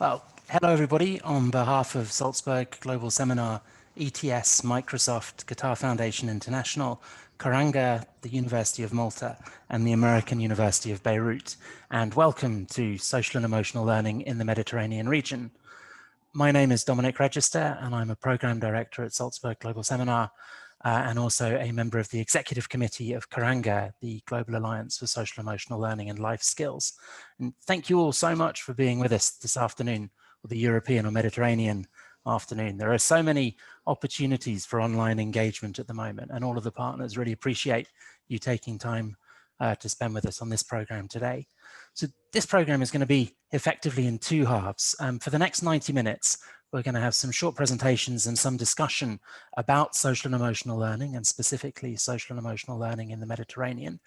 Well, hello everybody. On behalf of Salzburg Global Seminar, ETS, Microsoft, Qatar Foundation International, Karanga, the University of Malta, and the American University of Beirut, and welcome to Social and Emotional Learning in the Mediterranean region. My name is Dominic Regester, and I'm a Program Director at Salzburg Global Seminar, and also a member of the Executive Committee of Karanga, the Global Alliance for Social Emotional Learning and Life Skills. And thank you all so much for being with us this afternoon, or the European or Mediterranean afternoon. There are so many opportunities for online engagement at the moment, and all of the partners really appreciate you taking time to spend with us on this program today. So this program is going to be effectively in two halves. For the next 90 minutes, we're going to have some short presentations and some discussion about social and emotional learning, and specifically social and emotional learning in the Mediterranean.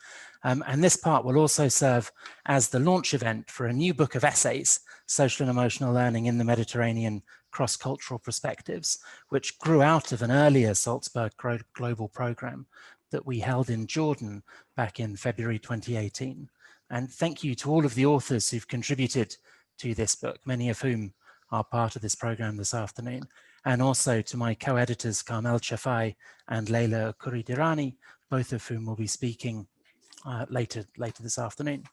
And this part will also serve as the launch event for a new book of essays, Social and Emotional Learning in the Mediterranean, Cross-Cultural Perspectives, which grew out of an earlier Salzburg Global Program that we held in Jordan back in February 2018. And thank you to all of the authors who've contributed to this book, many of whom are part of this program this afternoon, and also to my co-editors Carmel Cefai and Leyla Akoury Dirani, both of whom will be speaking later this afternoon.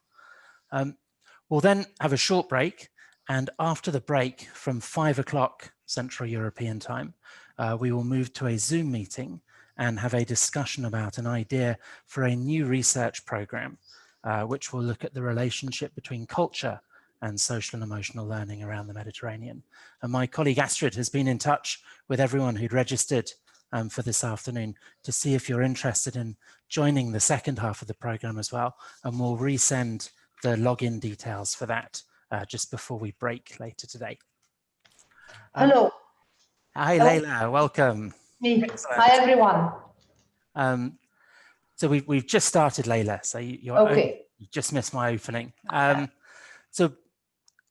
We'll then have a short break, and after the break from 5 o'clock Central European time, we will move to a Zoom meeting and have a discussion about an idea for a new research program, which will look at the relationship between culture and social and emotional learning around the Mediterranean. And my colleague Astrid has been in touch with everyone who'd registered for this afternoon to see if you're interested in joining the second half of the program as well. And we'll resend the login details for that just before we break later today. Hello. Hi, Hello. Leyla, welcome. Me. Excellent. Hi, everyone. So we've just started, Leyla, so you just missed my opening. So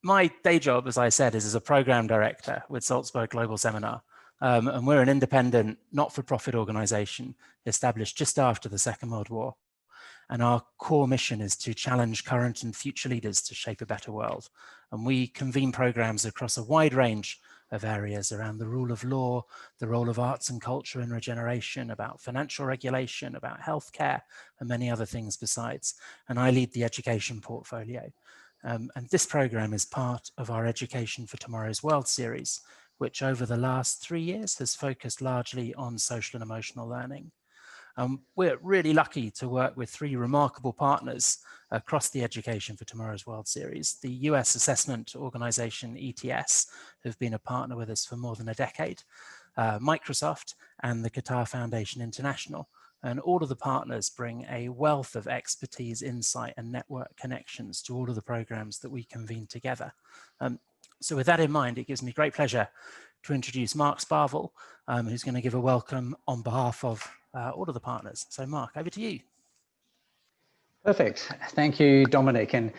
my day job, as I said, is as a program director with Salzburg Global Seminar. And we're an independent, not-for-profit organization established just after the Second World War. And our core mission is to challenge current and future leaders to shape a better world. And we convene programs across a wide range of areas around the rule of law, the role of arts and culture in regeneration, about financial regulation, about healthcare, and many other things besides. And I lead the education portfolio. And this program is part of our Education for Tomorrow's World series, which over the last 3 years has focused largely on social and emotional learning. We're really lucky to work with 3 remarkable partners across the Education for Tomorrow's World series. The US assessment organization ETS have been a partner with us for more than a decade, Microsoft and the Qatar Foundation International. And all of the partners bring a wealth of expertise, insight, and network connections to all of the programs that we convene together. So with that in mind, it gives me great pleasure to introduce Mark Sparvel, who's going to give a welcome on behalf of all of the partners. So Mark, over to you. Perfect. Thank you, Dominic, and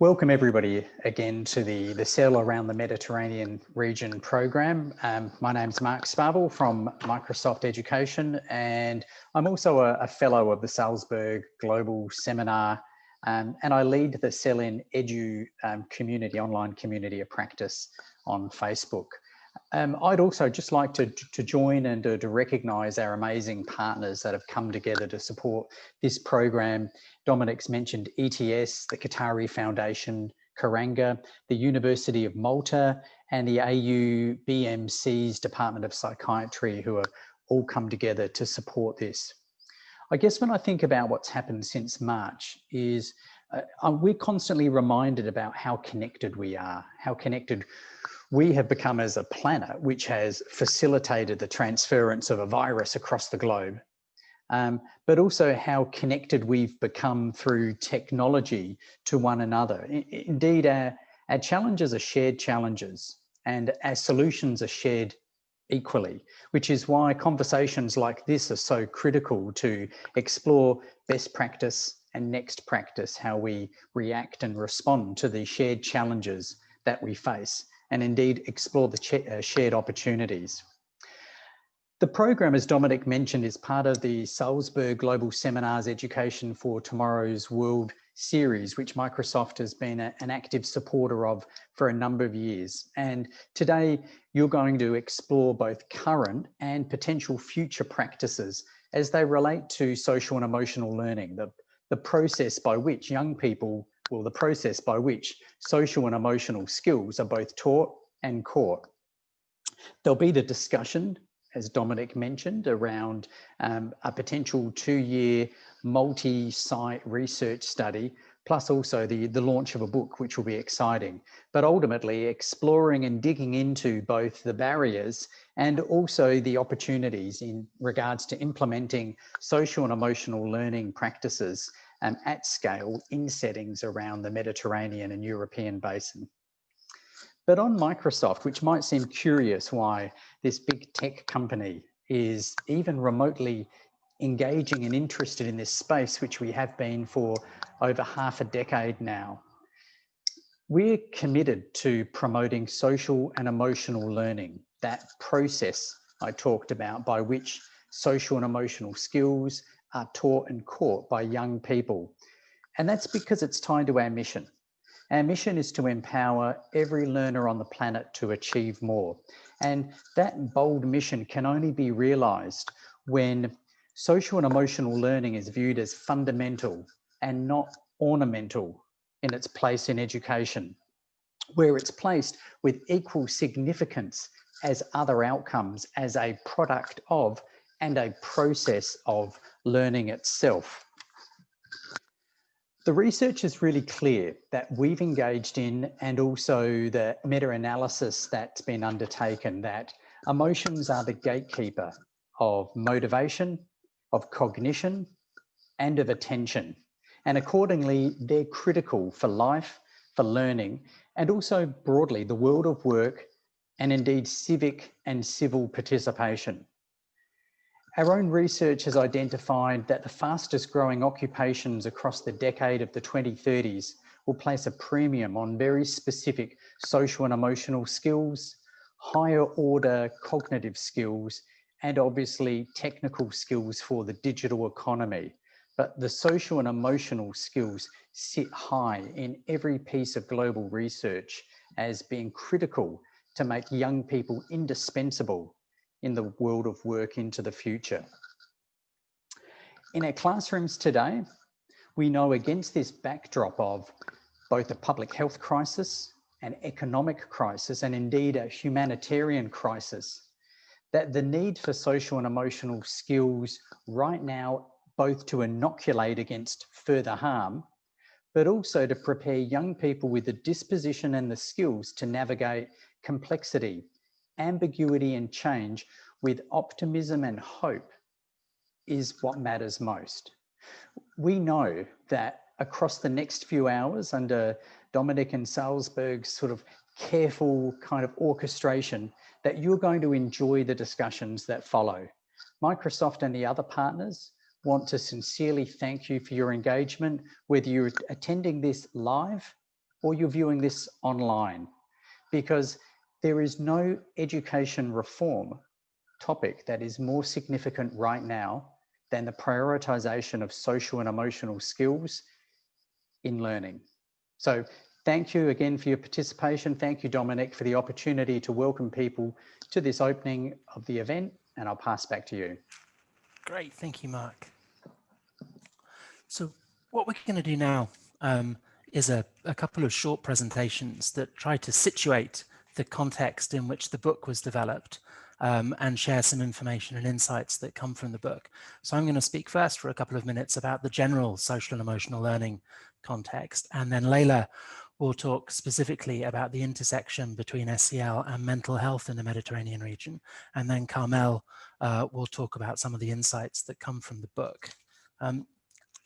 welcome everybody again to the Cell Around the Mediterranean Region program. My name's Mark Sparvel from Microsoft Education, and I'm also a fellow of the Salzburg Global Seminar, and I lead the Cell in Edu community, online community of practice on Facebook. I'd also just like to join and to recognise our amazing partners that have come together to support this program. Dominic's mentioned ETS, the Qatari Foundation, Karanga, the University of Malta, and the AU BMC's Department of Psychiatry, who have all come together to support this. I guess when I think about what's happened since March is we're constantly reminded about how connected we are, how connected we have become as a planet, which has facilitated the transference of a virus across the globe, but also how connected we've become through technology to one another. Indeed, our challenges are shared challenges and our solutions are shared equally, which is why conversations like this are so critical to explore best practice and next practice, how we react and respond to the shared challenges that we face, and indeed explore the shared opportunities. The program, as Dominic mentioned, is part of the Salzburg Global Seminars Education for Tomorrow's World series, which Microsoft has been an active supporter of for a number of years. And today you're going to explore both current and potential future practices as they relate to social and emotional learning, the process by which young people, well, the process by which social and emotional skills are both taught and caught. There'll be the discussion, as Dominic mentioned, around a potential 2-year multi-site research study, plus also the launch of a book, which will be exciting. But ultimately exploring and digging into both the barriers and also the opportunities in regards to implementing social and emotional learning practices at scale in settings around the Mediterranean and European basin. But on Microsoft, which might seem curious why this big tech company is even remotely engaging and interested in this space, which we have been for over half a decade now, we're committed to promoting social and emotional learning, that process I talked about by which social and emotional skills are taught and caught by young people. And that's because it's tied to our mission. Our mission is to empower every learner on the planet to achieve more. And that bold mission can only be realized when social and emotional learning is viewed as fundamental and not ornamental in its place in education, where it's placed with equal significance as other outcomes, as a product of and a process of learning itself. The research is really clear that we've engaged in, and also the meta-analysis that's been undertaken, that emotions are the gatekeeper of motivation, of cognition, and of attention. And accordingly, they're critical for life, for learning, and also broadly the world of work, and indeed civic and civil participation. Our own research has identified that the fastest growing occupations across the decade of the 2030s will place a premium on very specific social and emotional skills, higher order cognitive skills, and obviously technical skills for the digital economy. But the social and emotional skills sit high in every piece of global research as being critical to make young people indispensable in the world of work into the future. In our classrooms today, we know against this backdrop of both a public health crisis, an economic crisis, and indeed a humanitarian crisis, that the need for social and emotional skills right now, both to inoculate against further harm, but also to prepare young people with the disposition and the skills to navigate complexity, ambiguity and change with optimism and hope is what matters most. We know that across the next few hours, under Dominic and Salzberg's sort of careful kind of orchestration, that you're going to enjoy the discussions that follow. Microsoft and the other partners want to sincerely thank you for your engagement, whether you're attending this live or you're viewing this online, because there is no education reform topic that is more significant right now than the prioritization of social and emotional skills in learning. So thank you again for your participation. Thank you, Dominic, for the opportunity to welcome people to this opening of the event, and I'll pass back to you. Great, thank you, Mark. So what we're going to do now is a couple of short presentations that try to situate the context in which the book was developed and share some information and insights that come from the book. So I'm going to speak first for a couple of minutes about the general social and emotional learning context, and then Leyla will talk specifically about the intersection between SEL and mental health in the Mediterranean region, and then Carmel will talk about some of the insights that come from the book.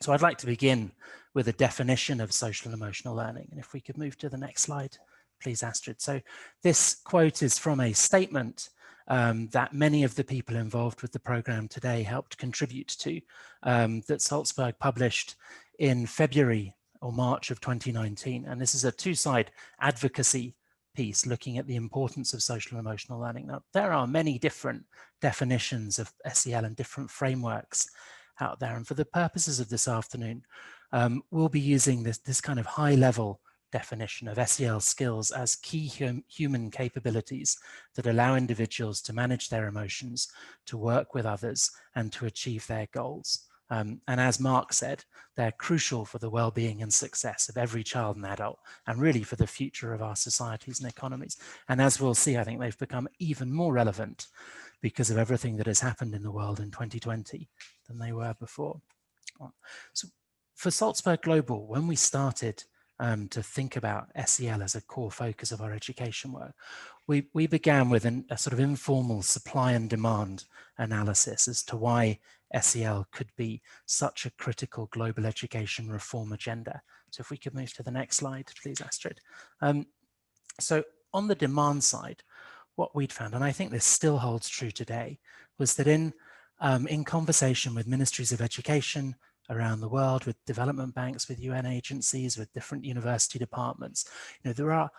So I'd like to begin with a definition of social and emotional learning. And if we could move to the next slide, please, Astrid. So this quote is from a statement that many of the people involved with the program today helped contribute to, that Salzberg published in February or March of 2019. And this is a two-side advocacy piece looking at the importance of social and emotional learning. Now, there are many different definitions of SEL and different frameworks out there. And for the purposes of this afternoon, we'll be using this kind of high level definition of SEL skills as key human capabilities that allow individuals to manage their emotions, to work with others, and to achieve their goals. And as Mark said, they're crucial for the well-being and success of every child and adult, and really for the future of our societies and economies. And as we'll see, I think they've become even more relevant because of everything that has happened in the world in 2020 than they were before. So for Salzburg Global, when we started to think about SEL as a core focus of our education work, we began with a sort of informal supply and demand analysis as to why SEL could be such a critical global education reform agenda. So if we could move to the next slide, please, Astrid. So on the demand side, what we'd found, and I think this still holds true today, was that in conversation with ministries of education around the world, with development banks, with UN agencies, with different university departments, there are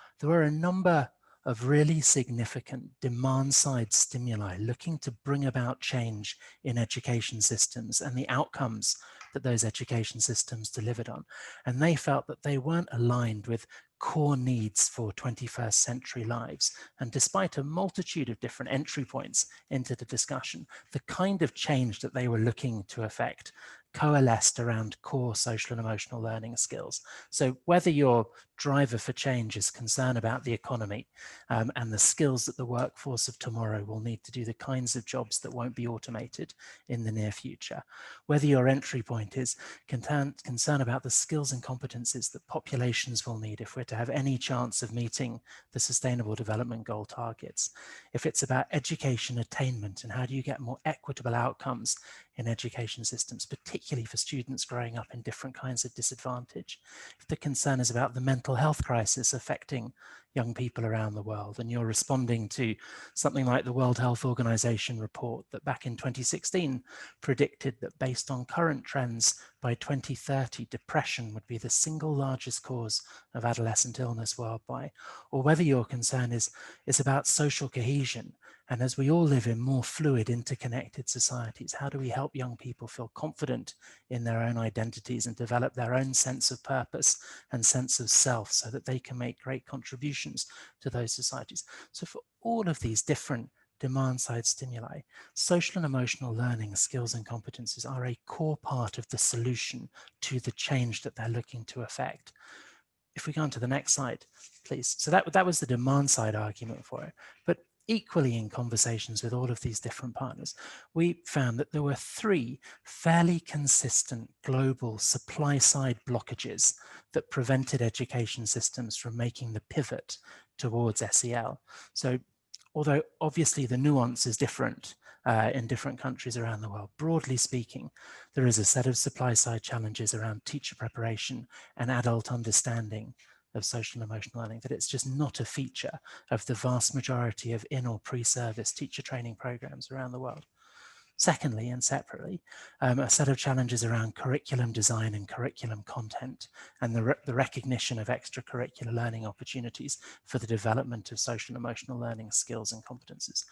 a number of really significant demand side stimuli looking to bring about change in education systems and the outcomes that those education systems delivered on. And they felt that they weren't aligned with core needs for 21st century lives. And despite a multitude of different entry points into the discussion, the kind of change that they were looking to affect coalesced around core social and emotional learning skills. So whether your driver for change is concern about the economy and the skills that the workforce of tomorrow will need to do the kinds of jobs that won't be automated in the near future, whether your entry point is concern about the skills and competencies that populations will need if we're to have any chance of meeting the Sustainable Development Goal targets, if it's about education attainment and how do you get more equitable outcomes in education systems, particularly for students growing up in different kinds of disadvantage, if the concern is about the mental health crisis affecting young people around the world, and you're responding to something like the World Health Organization report that back in 2016 predicted that based on current trends, by 2030, depression would be the single largest cause of adolescent illness worldwide, or whether your concern is about social cohesion. And as we all live in more fluid, interconnected societies, how do we help young people feel confident in their own identities and develop their own sense of purpose and sense of self so that they can make great contributions to those societies? So for all of these different demand side stimuli, social and emotional learning skills and competencies are a core part of the solution to the change that they're looking to affect. If we go on to the next slide, please. So that was the demand side argument for it. But equally in conversations with all of these different partners, we found that there were three fairly consistent global supply side blockages that prevented education systems from making the pivot towards SEL. So although obviously the nuance is different in different countries around the world, broadly speaking, there is a set of supply side challenges around teacher preparation and adult understanding of social and emotional learning, that it's just not a feature of the vast majority of in or pre-service teacher training programs around the world. Secondly, and separately, a set of challenges around curriculum design and curriculum content and the recognition of extracurricular learning opportunities for the development of social and emotional learning skills and competences.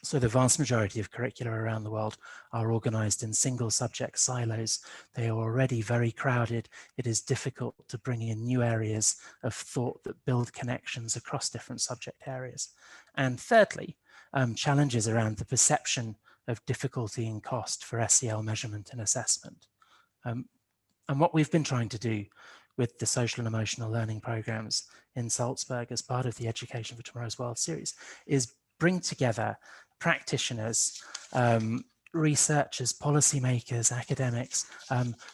So the vast majority of curricula around the world are organized in single subject silos. They are already very crowded. It is difficult to bring in new areas of thought that build connections across different subject areas. And thirdly, challenges around the perception of difficulty and cost for SEL measurement and assessment. And what we've been trying to do with the social and emotional learning programs in Salzburg as part of the Education for Tomorrow's World series is bring together practitioners, researchers, policymakers, academics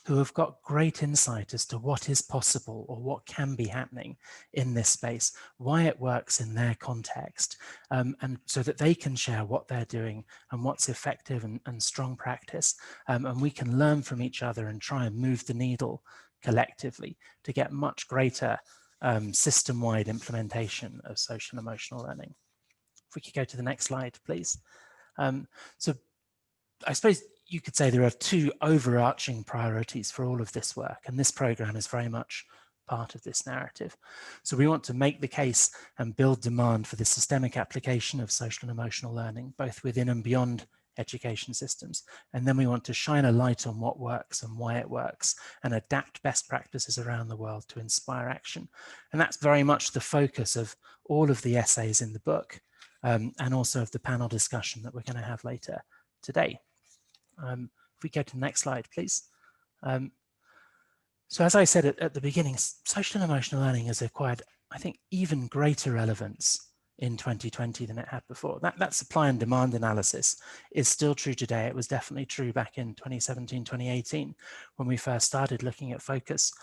who have got great insight as to what is possible or what can be happening in this space, why it works in their context, and so that they can share what they're doing and what's effective and strong practice. And we can learn from each other and try and move the needle collectively to get much greater system-wide implementation of social and emotional learning. If we could go to the next slide, please. So I suppose you could say there are two overarching priorities for all of this work, and this program is very much part of this narrative. So we want to make the case and build demand for the systemic application of social and emotional learning, both within and beyond education systems. And then we want to shine a light on what works and why it works and adapt best practices around the world to inspire action. And that's very much the focus of all of the essays in the book and also of the panel discussion that we're going to have later today. If we go to the next slide, please. So as I said at the beginning, social and emotional learning has acquired, I think, even greater relevance in 2020 than it had before. That supply and demand analysis is still true today. It was definitely true back in 2017, 2018, when we first started looking at focus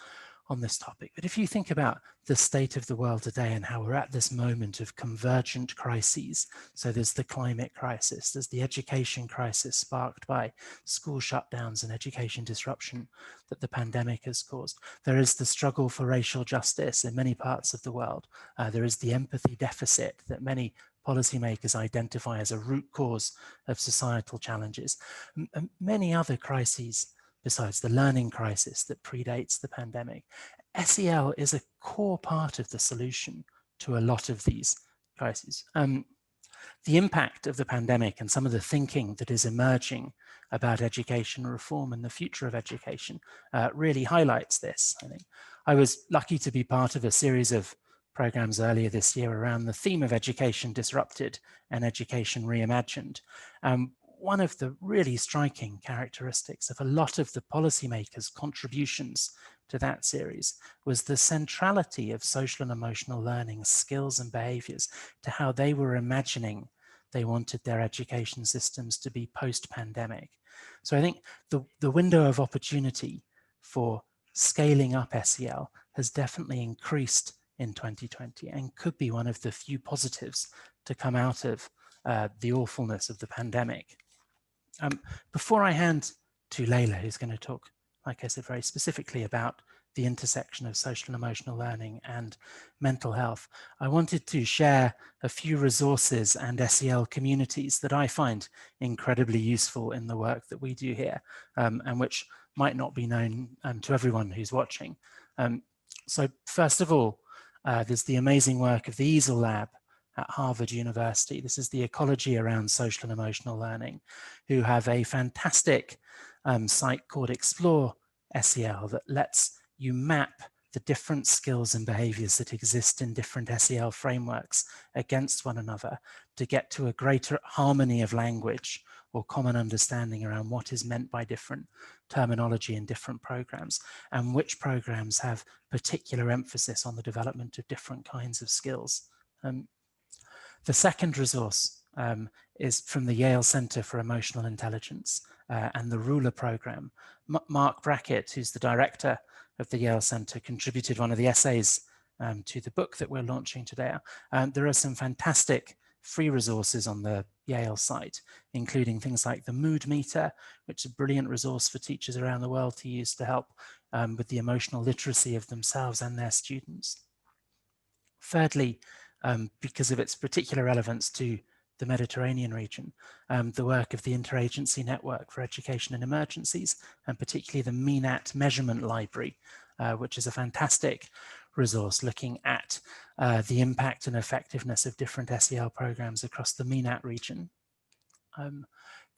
on this topic. But if you think about the state of the world today and how we're at this moment of convergent crises, so there's the climate crisis, there's the education crisis sparked by school shutdowns and education disruption that the pandemic has caused. There is the struggle for racial justice in many parts of the world. There is the empathy deficit that many policymakers identify as a root cause of societal challenges, and many other crises besides the learning crisis that predates the pandemic. SEL is a core part of the solution to a lot of these crises. The impact of the pandemic and some of the thinking that is emerging about education reform and the future of education really highlights this, I think. I was lucky to be part of a series of programs earlier this year around the theme of education disrupted and education reimagined. One of the really striking characteristics of a lot of the policymakers' contributions to that series was the centrality of social and emotional learning skills and behaviors to how they were imagining they wanted their education systems to be post-pandemic. So I think the window of opportunity for scaling up SEL has definitely increased in 2020 and could be one of the few positives to come out of the awfulness of the pandemic. Before I hand to Leyla, who's going to talk, like I said, very specifically about the intersection of social and emotional learning and mental health, I wanted to share a few resources and SEL communities that I find incredibly useful in the work that we do here, and which might not be known to everyone who's watching. So first of all, there's the amazing work of the Easel Lab at Harvard University. This is the ecology around social and emotional learning, who have a fantastic site called Explore SEL that lets you map the different skills and behaviors that exist in different SEL frameworks against one another to get to a greater harmony of language or common understanding around what is meant by different terminology in different programs and which programs have particular emphasis on the development of different kinds of skills. The second resource is from the Yale Center for Emotional Intelligence and the Ruler program. Mark Brackett, who's the director of the Yale Center, contributed one of the essays to the book that we're launching today. There are some fantastic free resources on the Yale site, including things like the Mood Meter, which is a brilliant resource for teachers around the world to use to help with the emotional literacy of themselves and their students. Thirdly, because of its particular relevance to the Mediterranean region, the work of the Interagency Network for Education in Emergencies, and particularly the MENAT Measurement Library, which is a fantastic resource looking at the impact and effectiveness of different SEL programs across the MENAT region.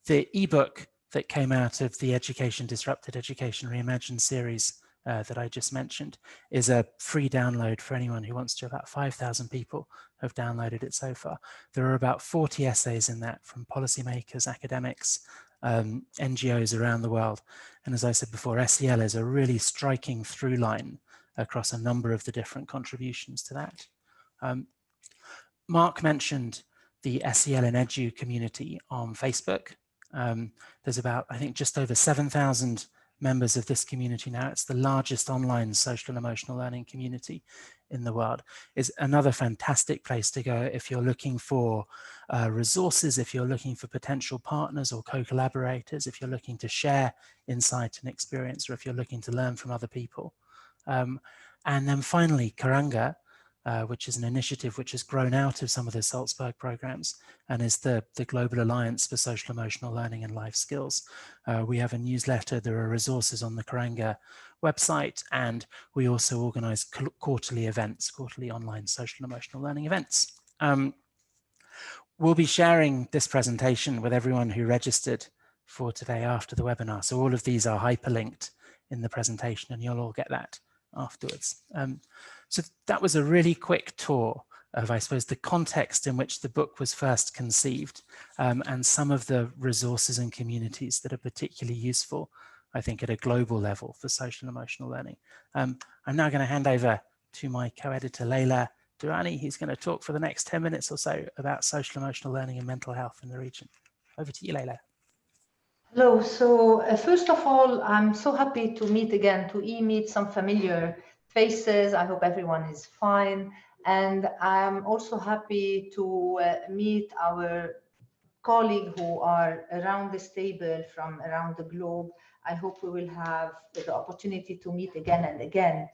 The ebook that came out of the Education Disrupted, Education Reimagined series that I just mentioned is a free download for anyone who wants to. About 5,000 people have downloaded it so far. There are about 40 essays in that from policymakers, academics, NGOs around the world. And as I said before, SEL is a really striking through line across a number of the different contributions to that. Mark mentioned the SEL in Edu community on Facebook. There's about, I think, just over 7,000 members of this community now. It's the largest online social and emotional learning community in the world. It's another fantastic place to go if you're looking for resources, if you're looking for potential partners or co-collaborators, if you're looking to share insight and experience, or if you're looking to learn from other people. And then finally, Karanga, which is an initiative which has grown out of some of the Salzburg programs and is the Global Alliance for Social Emotional Learning and Life Skills. We have a newsletter, there are resources on the Karanga website, and we also organize quarterly events, quarterly online social and emotional learning events. we'll be sharing this presentation with everyone who registered for today after the webinar. So all of these are hyperlinked in the presentation and you'll all get that afterwards. So that was a really quick tour of, I suppose, the context in which the book was first conceived, and some of the resources and communities that are particularly useful, I think, at a global level for social and emotional learning. I'm now going to hand over to my co-editor, Leyla Dirani, who's going to talk for the next 10 minutes or so about social and emotional learning and mental health in the region. Over to you, Leyla. Hello. So first of all, I'm so happy to meet again, to meet some familiar faces. I hope everyone is fine. And I'm also happy to meet our colleagues who are around this table from around the globe. I hope we will have the opportunity to meet again and again.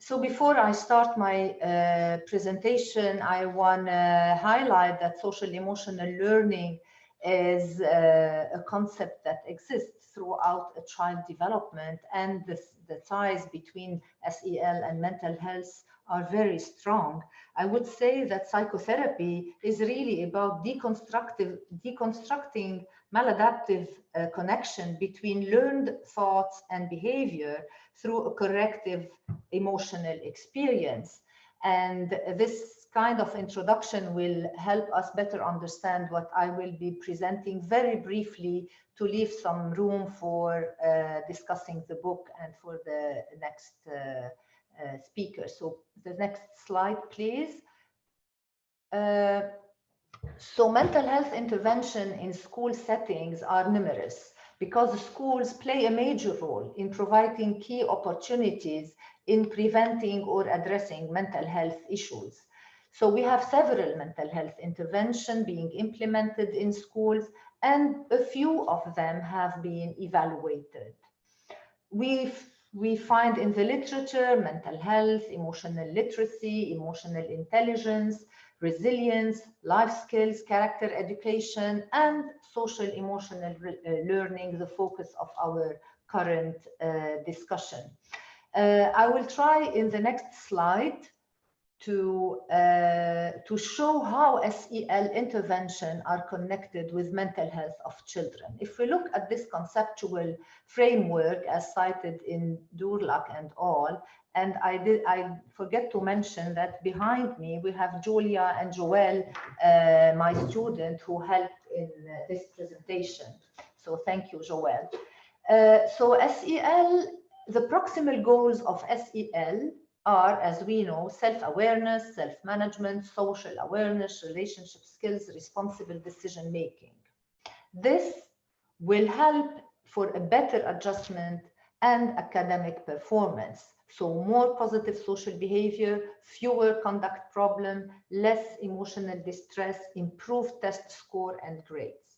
So before I start my presentation, I want to highlight that social emotional learning is a concept that exists throughout a child development, and the ties between SEL and mental health are very strong. I would say that psychotherapy is really about deconstructing maladaptive connection between learned thoughts and behavior through a corrective emotional experience. And this kind of introduction will help us better understand what I will be presenting very briefly, to leave some room for discussing the book and for the next speaker. So the next slide, please. So mental health intervention in school settings are numerous, because schools play a major role in providing key opportunities in preventing or addressing mental health issues. So we have several mental health interventions being implemented in schools, and a few of them have been evaluated. We find in the literature mental health, emotional literacy, emotional intelligence, resilience, life skills, character education, and social emotional learning, the focus of our current discussion. I will try in the next slide to show how SEL intervention are connected with mental health of children. If we look at this conceptual framework as cited in Durlach and all, and I forget to mention that behind me we have Julia and Joel, my student, who helped in this presentation. So thank you, Joel. So SEL, the proximal goals of SEL are, as we know, self-awareness, self-management, social awareness, relationship skills, responsible decision-making. This will help for a better adjustment and academic performance. So more positive social behavior, fewer conduct problems, less emotional distress, improved test score and grades.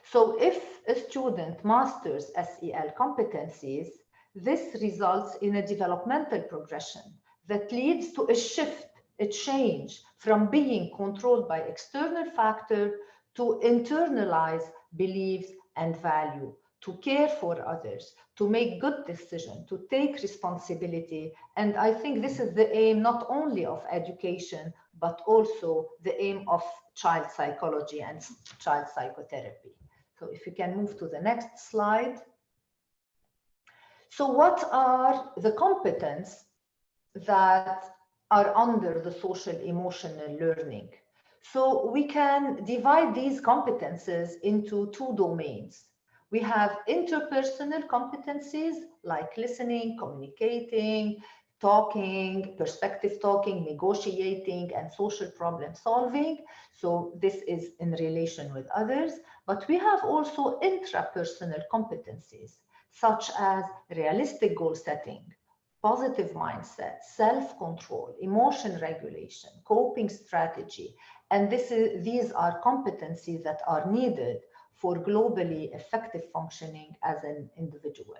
So if a student masters SEL competencies, this results in a developmental progression that leads to a shift, a change from being controlled by external factors to internalize beliefs and value, to care for others, to make good decisions, to take responsibility. And I think this is the aim not only of education, but also the aim of child psychology and child psychotherapy. So if you can move to the next slide. So what are the competencies that are under the social emotional learning? So we can divide these competencies into two domains. We have interpersonal competencies like listening, communicating, talking, perspective talking, negotiating, and social problem solving. So this is in relation with others. But we have also intrapersonal competencies, such as realistic goal setting, positive mindset, self-control, emotion regulation, coping strategy. And these are competencies that are needed for globally effective functioning as an individual.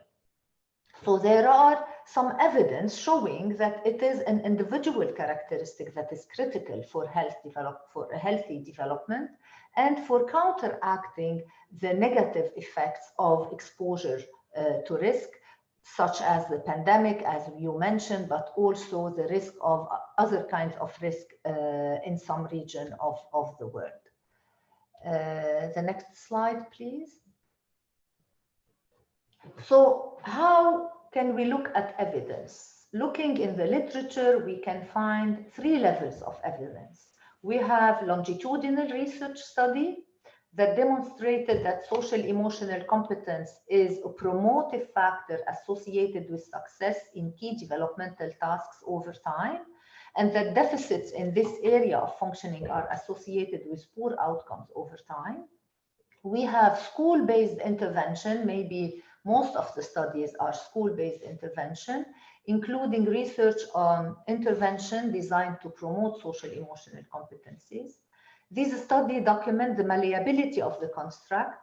So there are some evidence showing that it is an individual characteristic that is critical for a healthy development and for counteracting the negative effects of exposure to risk, such as the pandemic, as you mentioned, but also the risk of other kinds of risk in some region of the world. The next slide, please. So how can we look at evidence? Looking in the literature, we can find 3 levels of evidence. We have longitudinal research study that demonstrated that social emotional competence is a promotive factor associated with success in key developmental tasks over time, and that deficits in this area of functioning are associated with poor outcomes over time. We have school-based intervention. Maybe most of the studies are school-based intervention, including research on intervention designed to promote social emotional competencies. These studies document the malleability of the construct,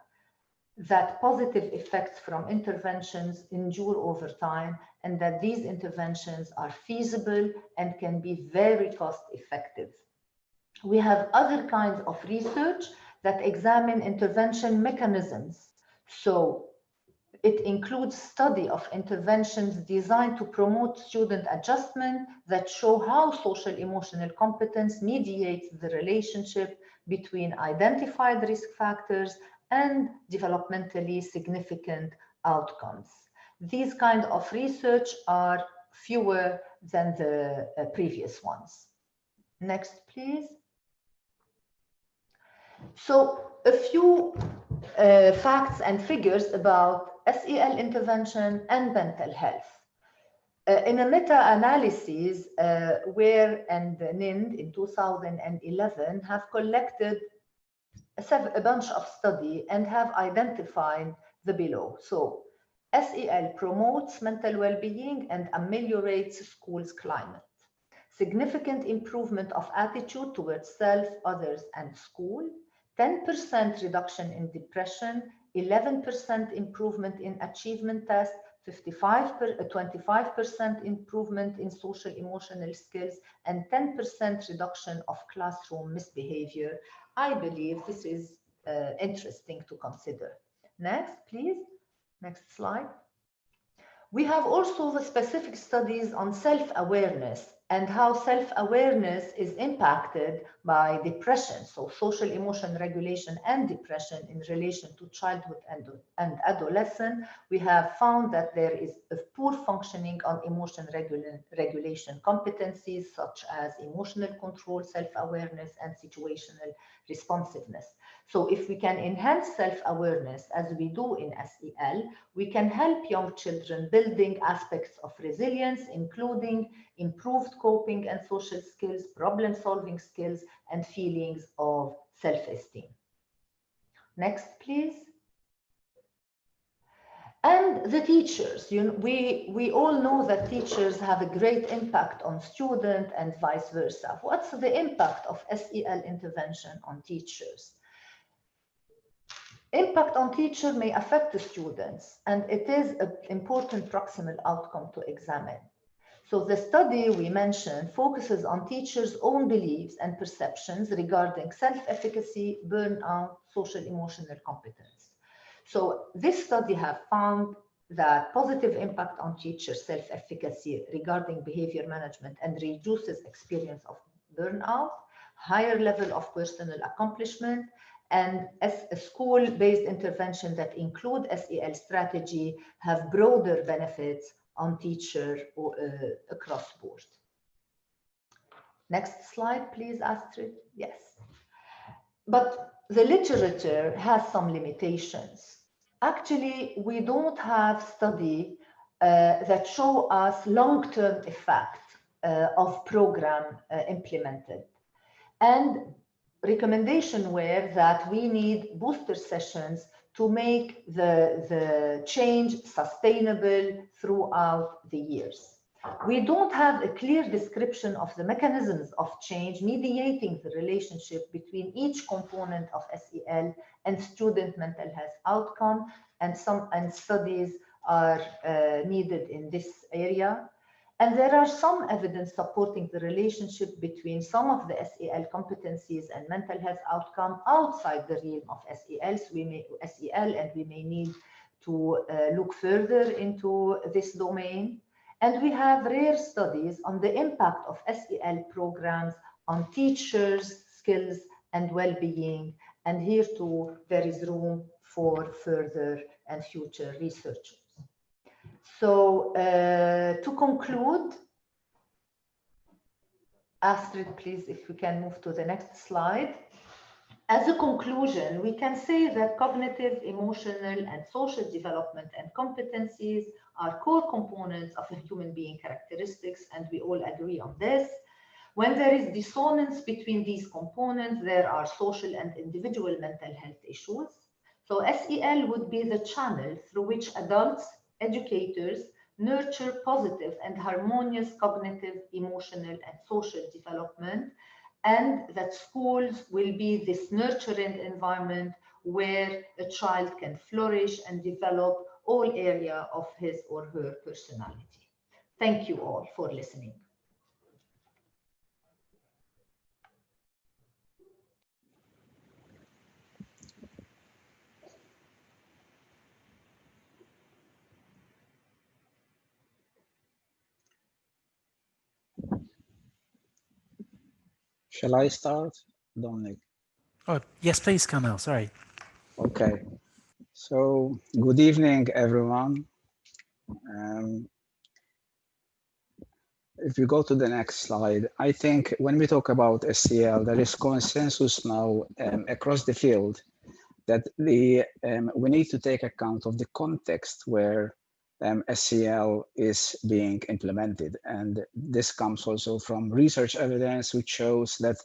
that positive effects from interventions endure over time, and that these interventions are feasible and can be very cost-effective. We have other kinds of research that examine intervention mechanisms. So it includes study of interventions designed to promote student adjustment that show how social emotional competence mediates the relationship between identified risk factors and developmentally significant outcomes. These kind of research are fewer than the previous ones. Next, please. So a few facts and figures about SEL intervention and mental health. In a meta-analysis, Ware and Nind in 2011 have collected a bunch of studies and have identified the below. So SEL promotes mental well-being and ameliorates schools' climate. Significant improvement of attitude towards self, others, and school. 10% reduction in depression, 11% improvement in achievement tests, 25% improvement in social emotional skills, and 10% reduction of classroom misbehavior. I believe this is interesting to consider. Next, please. Next slide. We have also the specific studies on self-awareness and how self-awareness is impacted by depression. So social emotion regulation and depression in relation to childhood and adolescence. We have found that there is a poor functioning on emotion regulation competencies such as emotional control, self-awareness, and situational responsiveness. So if we can enhance self-awareness as we do in SEL, we can help young children building aspects of resilience, including improved coping and social skills, problem-solving skills, and feelings of self-esteem. Next, please. And the teachers, we all know that teachers have a great impact on students and vice versa. What's the impact of SEL intervention on teachers? Impact on teacher may affect the students, and it is an important proximal outcome to examine. So the study we mentioned focuses on teachers' own beliefs and perceptions regarding self-efficacy, burnout, social emotional competence. So this study have found that positive impact on teacher self-efficacy regarding behavior management and reduces experience of burnout, higher level of personal accomplishment, and as a school-based intervention that include SEL strategy have broader benefits on teacher across board. Next slide, please, Astrid. Yes. But the literature has some limitations. Actually, we don't have study that show us long-term effect of program implemented. And recommendation were that we need booster sessions to make the change sustainable throughout the years. We don't have a clear description of the mechanisms of change mediating the relationship between each component of SEL and student mental health outcome, and studies are needed in this area. And there are some evidence supporting the relationship between some of the SEL competencies and mental health outcome outside the realm of SEL. So and we may need to look further into this domain. And we have rare studies on the impact of SEL programs on teachers' skills and well-being And here too, there is room for further and future researchers. So to conclude, Astrid, please, if we can move to the next slide. As a conclusion, we can say that cognitive, emotional, and social development and competencies are core components of a human being characteristics, and we all agree on this. When there is dissonance between these components, there are social and individual mental health issues. So SEL would be the channel through which adults, educators, nurture positive and harmonious cognitive, emotional, and social development, and that schools will be this nurturing environment where a child can flourish and develop all areas of his or her personality. Thank you all for listening. Shall I start, Dominic? Oh, yes, please, Carmel, sorry. Okay. So, good evening, everyone. If we go to the next slide, I think when we talk about SEL, there is consensus now across the field that we need to take account of the context where SEL is being implemented. And this comes also from research evidence, which shows that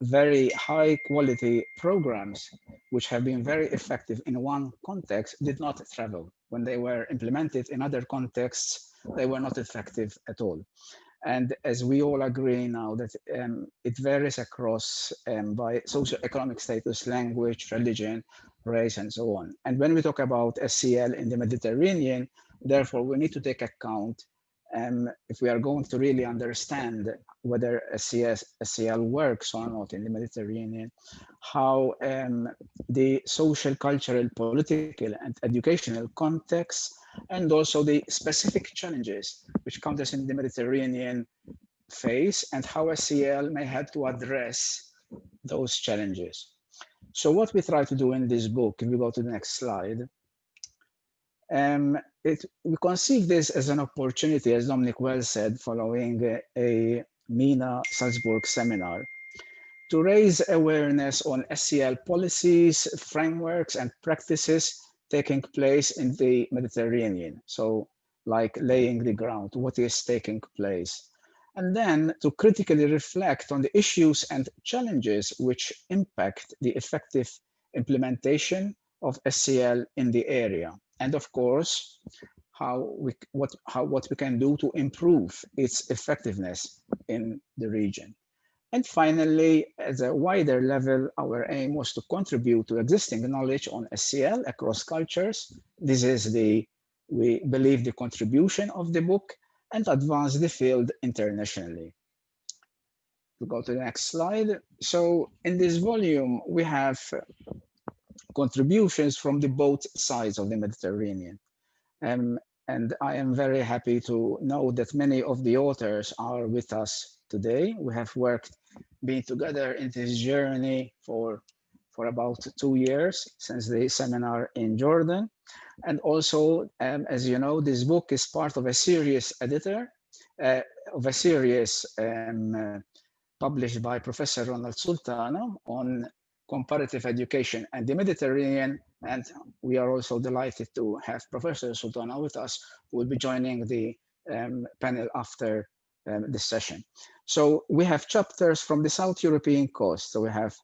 very high quality programs, which have been very effective in one context, did not travel. When they were implemented in other contexts, they were not effective at all. And as we all agree now that it varies across by socioeconomic status, language, religion, race, and so on. And when we talk about SEL in the Mediterranean, therefore, we need to take account if we are going to really understand whether SEL works or not in the Mediterranean, how the social, cultural, political, and educational context, and also the specific challenges which countries in the Mediterranean face, and how SEL may have to address those challenges. So what we try to do in this book, if we go to the next slide, we conceive this as an opportunity, as Dominic well said, following a MENA Salzburg seminar, to raise awareness on SEL policies, frameworks, and practices taking place in the Mediterranean. So like laying the ground, what is taking place. And then to critically reflect on the issues and challenges which impact the effective implementation of SEL in the area. And of course, what we can do to improve its effectiveness in the region. And finally, at a wider level, our aim was to contribute to existing knowledge on SEL across cultures. This is we believe, the contribution of the book, and advance the field internationally. We go to the next slide. So in this volume, we have contributions from both sides of the Mediterranean. And I am very happy to know that many of the authors are with us today. We have been together in this journey for about 2 years since the seminar in Jordan. And also, as you know, this book is part of a series published by Professor Ronald Sultana on comparative education and the Mediterranean. And we are also delighted to have Professor Sultana with us, who will be joining the panel after this session. So we have chapters from the South European coast. So we have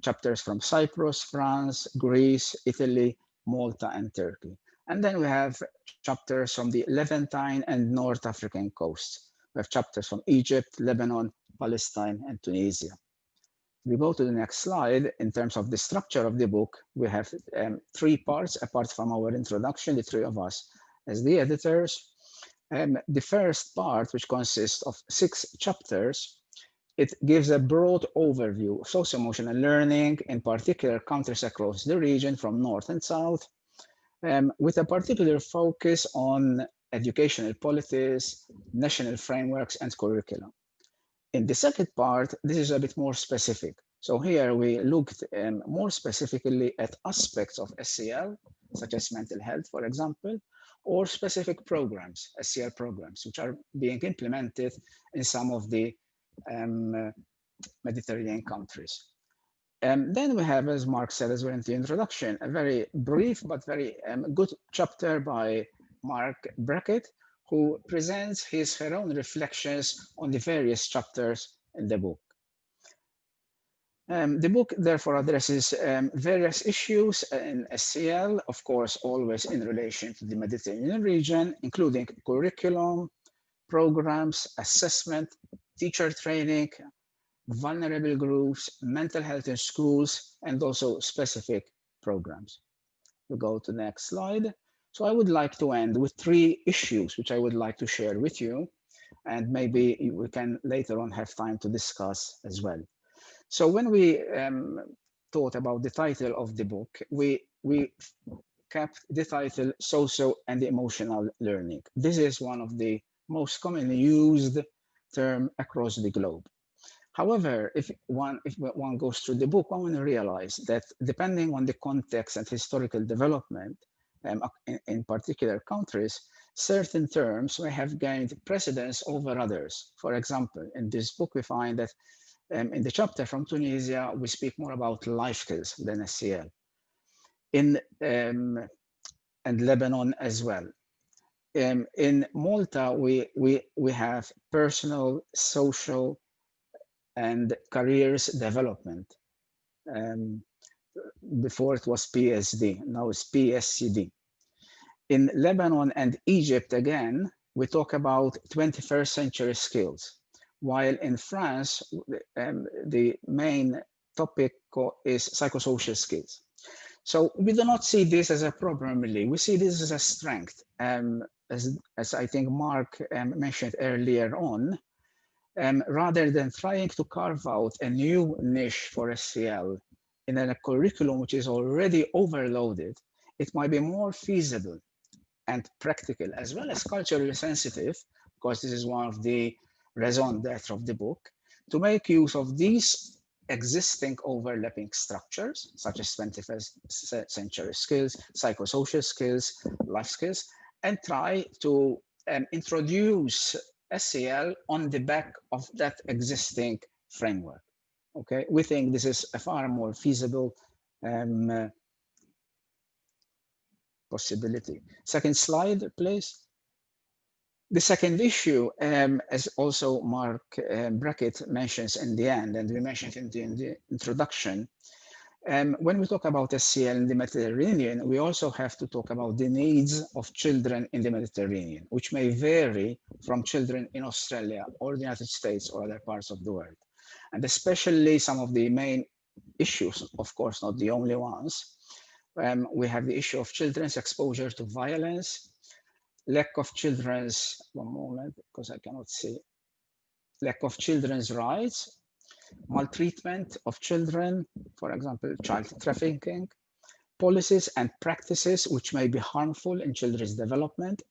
chapters from Cyprus, France, Greece, Italy, Malta, and Turkey. And then we have chapters from the Levantine and North African coasts. We have chapters from Egypt, Lebanon, Palestine, and Tunisia. We go to the next slide. In terms of the structure of the book, we have 3 parts apart from our introduction, the 3 of us as the editors. The first part, which consists of 6 chapters, it gives a broad overview of socio-emotional learning, in particular countries across the region from north and south, with a particular focus on educational policies, national frameworks, and curriculum. In the second part, this is a bit more specific. So here we looked more specifically at aspects of SEL, such as mental health, for example, or specific programs, SEL programs, which are being implemented in some of the Mediterranean countries. Then we have, as Mark said as well in the introduction, a very brief but very good chapter by Mark Brackett, who presents her own reflections on the various chapters in the book. The book therefore addresses various issues in SEL, of course, always in relation to the Mediterranean region, including curriculum, programs, assessment, teacher training, vulnerable groups, mental health in schools, and also specific programs. We'll go to the next slide. So I would like to end with 3 issues, which I would like to share with you, and maybe we can later on have time to discuss as well. So when we thought about the title of the book, we kept the title Social and Emotional Learning. This is one of the most commonly used terms across the globe. However, if one goes through the book, one will realize that depending on the context and historical development in particular countries, certain terms may have gained precedence over others. For example, in this book, we find that in the chapter from Tunisia, we speak more about life skills than SEL. And Lebanon as well. In Malta, we have personal, social, and careers development. Before it was PSD, now it's PSCD. In Lebanon and Egypt, again, we talk about 21st century skills, while in France, the main topic is psychosocial skills. So we do not see this as a problem, really. We see this as a strength. As I think Mark mentioned earlier on, rather than trying to carve out a new niche for SEL in a curriculum which is already overloaded, it might be more feasible and practical, as well as culturally sensitive, because this is one of the raison d'etre of the book, to make use of these existing overlapping structures, such as 21st century skills, psychosocial skills, life skills, and try to introduce SEL on the back of that existing framework. Okay, we think this is a far more feasible possibility. Second slide, please. The second issue, as also Mark Brackett mentions in the end, and we mentioned in the introduction, when we talk about SEL in the Mediterranean, we also have to talk about the needs of children in the Mediterranean, which may vary from children in Australia or the United States or other parts of the world. And especially some of the main issues, of course, not the only ones. We have the issue of children's exposure to violence, lack of children's, one moment, because I cannot see, lack of children's rights, maltreatment of children, for example, child trafficking, policies and practices which may be harmful in children's development.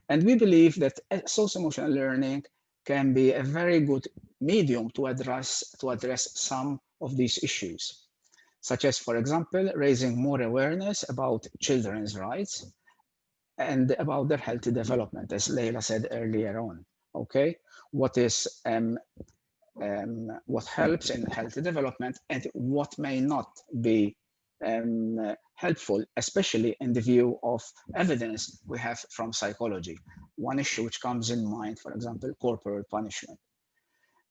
And we believe that socio-emotional learning can be a very good medium to address some of these issues, such as, for example, raising more awareness about children's rights and about their healthy development, as Leyla said earlier on. Okay, what helps in healthy development and what may not be helpful, especially in the view of evidence we have from psychology. One issue which comes in mind, for example, corporal punishment.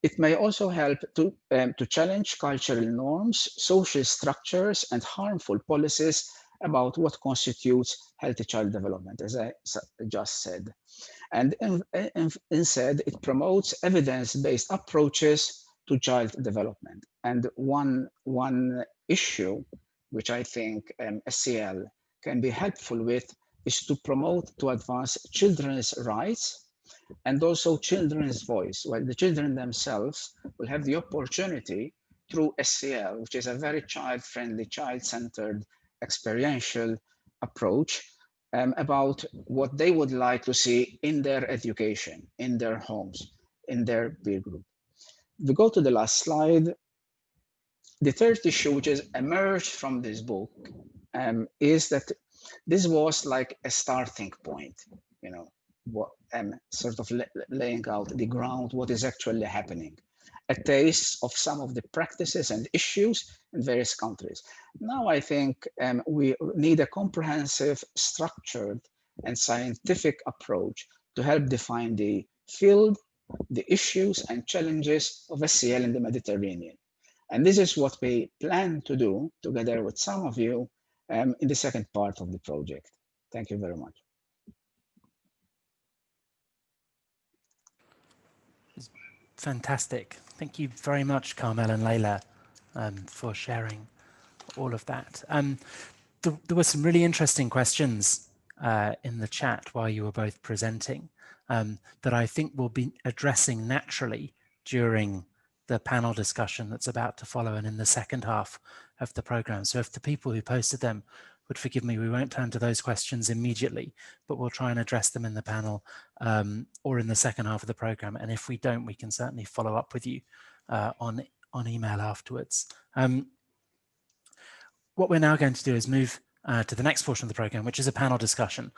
It may also help to challenge cultural norms, social structures, and harmful policies about what constitutes healthy child development, as I just said. And instead, it promotes evidence-based approaches to child development. And one issue which I think SEL can be helpful with is to promote, to advance children's rights and also children's voice, while the children themselves will have the opportunity through SEL, which is a very child-friendly, child-centered, experiential approach about what they would like to see in their education, in their homes, in their peer group. We go to the last slide. the third issue, which has emerged from this book, is that this was like a starting point, you know, what sort of laying out the ground, what is actually happening, a taste of some of the practices and issues in various countries. Now I think we need a comprehensive, structured, and scientific approach to help define the field, the issues and challenges of SEL in the Mediterranean. And this is what we plan to do together with some of you in the second part of the project. Thank you very much. Fantastic. Thank you very much, Carmel and Leyla, for sharing all of that. There were some really interesting questions in the chat while you were both presenting that I think we'll be addressing naturally during the panel discussion that's about to follow and in the second half of the program. So if the people who posted them would forgive me, we won't turn to those questions immediately, but we'll try and address them in the panel or in the second half of the program. And if we don't, we can certainly follow up with you on email afterwards. What we're now going to do is move to the next portion of the program, which is a panel discussion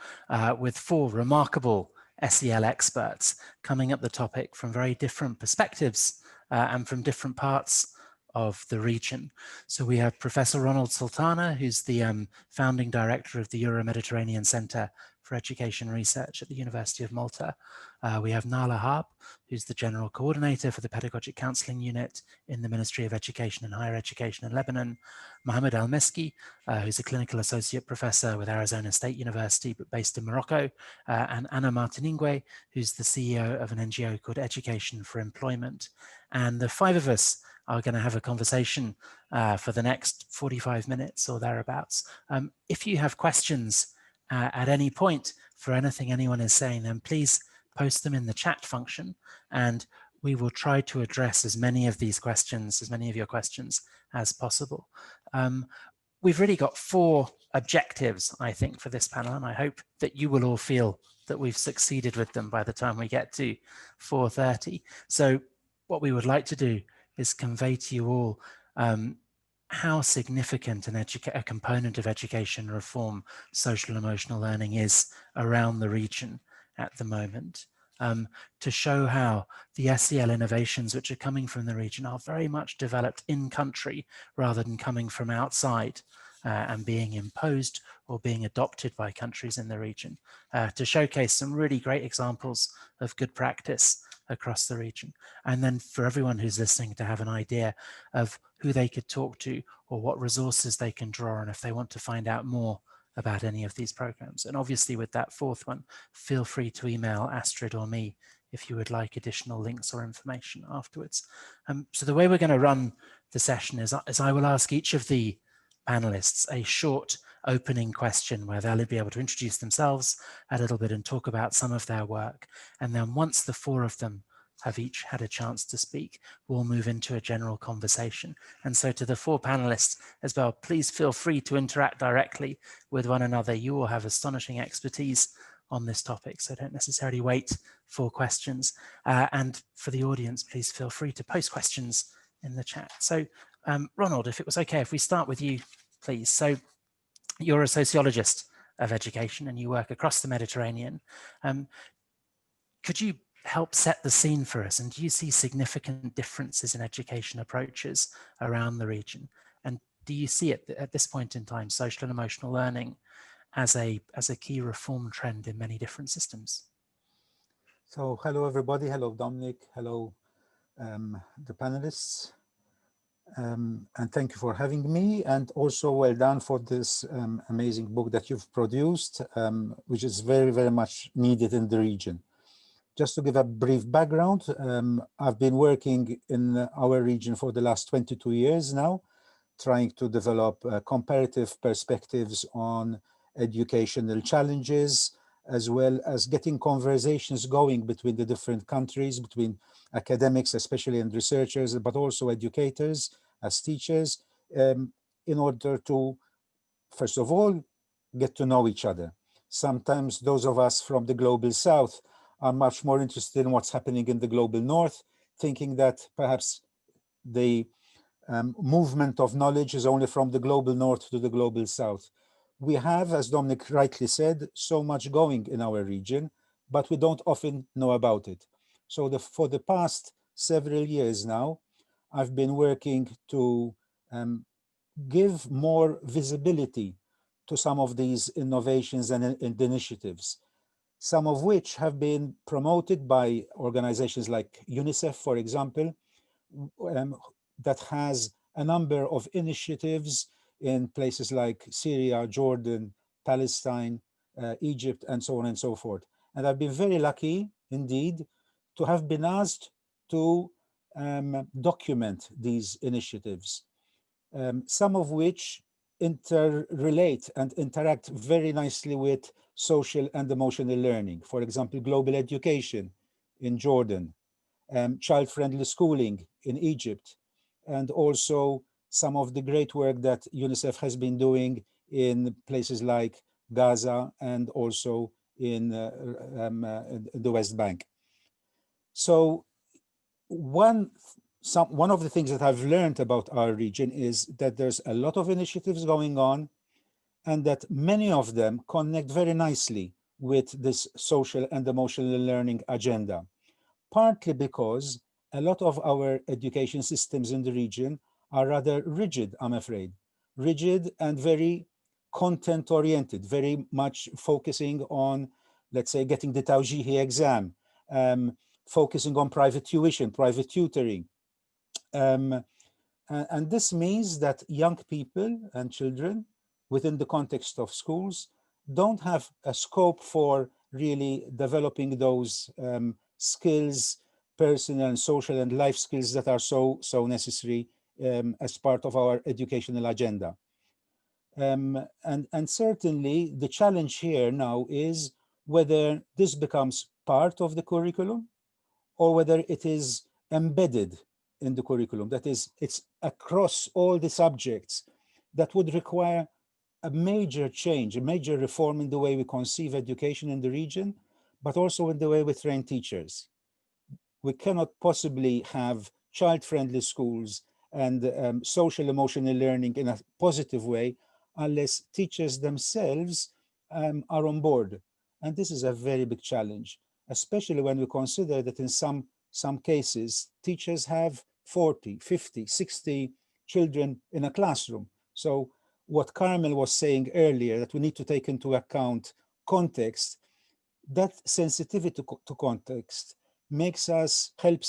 with 4 remarkable SEL experts coming at the topic from very different perspectives and from different parts of the region. So we have Professor Ronald Sultana, who's the founding director of the Euro-Mediterranean Center for Education Research at the University of Malta. We have Nala Harb, who's the general coordinator for the Pedagogic Counseling Unit in the Ministry of Education and Higher Education in Lebanon. Mohammed Elmeski, who's a clinical associate professor with Arizona State University, but based in Morocco. And Anna Martiningwe, who's the CEO of an NGO called Education for Employment. And the 5 of us are going to have a conversation for the next 45 minutes or thereabouts. If you have questions at any point for anything anyone is saying, then please post them in the chat function, and we will try to address as many of these questions, as many of your questions as possible. We've really got 4 objectives, I think, for this panel, and I hope that you will all feel that we've succeeded with them by the time we get to 4:30. So what we would like to do is convey to you all how significant a component of education reform, social and emotional learning is around the region at the moment, to show how the SEL innovations which are coming from the region are very much developed in country rather than coming from outside and being imposed or being adopted by countries in the region, to showcase some really great examples of good practice across the region. And then for everyone who's listening to have an idea of who they could talk to or what resources they can draw on if they want to find out more about any of these programs. And obviously with that 4th one, feel free to email Astrid or me if you would like additional links or information afterwards. So the way we're going to run the session is I will ask each of the panelists a short opening question where they'll be able to introduce themselves a little bit and talk about some of their work. And then once the 4 of them have each had a chance to speak, we'll move into a general conversation. And so to the 4 panelists as well, please feel free to interact directly with one another. You all have astonishing expertise on this topic, so don't necessarily wait for questions. And for the audience, please feel free to post questions in the chat. So Ronald, if it was okay, if we start with you, please. So you're a sociologist of education and you work across the Mediterranean. Could you help set the scene for us? And do you see significant differences in education approaches around the region? And do you see it at this point in time, social and emotional learning as a key reform trend in many different systems? So hello, everybody. Hello, Dominic. Hello, the panelists. And thank you for having me, and also well done for this amazing book that you've produced, which is very, very much needed in the region. Just to give a brief background, I've been working in our region for the last 22 years now, trying to develop comparative perspectives on educational challenges, as well as getting conversations going between the different countries, between academics, especially and researchers, but also educators as teachers, in order to, first of all, get to know each other. Sometimes those of us from the global south are much more interested in what's happening in the global north, thinking that perhaps the movement of knowledge is only from the global north to the global south. We have, as Dominic rightly said, so much going in our region, but we don't often know about it. So for the past several years now, I've been working to give more visibility to some of these innovations and initiatives, some of which have been promoted by organizations like UNICEF, for example, that has a number of initiatives in places like Syria, Jordan, Palestine, Egypt, and so on and so forth. And I've been very lucky indeed to have been asked to document these initiatives, some of which interrelate and interact very nicely with social and emotional learning. For example, global education in Jordan, child-friendly schooling in Egypt, and also some of the great work that UNICEF has been doing in places like Gaza and also in the West Bank. So one of the things that I've learned about our region is that there's a lot of initiatives going on, and that many of them connect very nicely with this social and emotional learning agenda, partly because a lot of our education systems in the region are rather rigid, I'm afraid, rigid and very content oriented, very much focusing on, let's say, getting the Tawjihi exam, focusing on private tuition, private tutoring. And this means that young people and children within the context of schools don't have a scope for really developing those skills, personal and social and life skills that are so necessary as part of our educational agenda. And certainly the challenge here now is whether this becomes part of the curriculum or whether it is embedded in the curriculum. That is, it's across all the subjects. That would require a major change, a major reform in the way we conceive education in the region, but also in the way we train teachers. We cannot possibly have child-friendly schools and social emotional learning in a positive way unless teachers themselves are on board. And this is a very big challenge, especially when we consider that in some cases, teachers have 40, 50, 60 children in a classroom. So what Carmel was saying earlier, that we need to take into account context, that sensitivity to context helps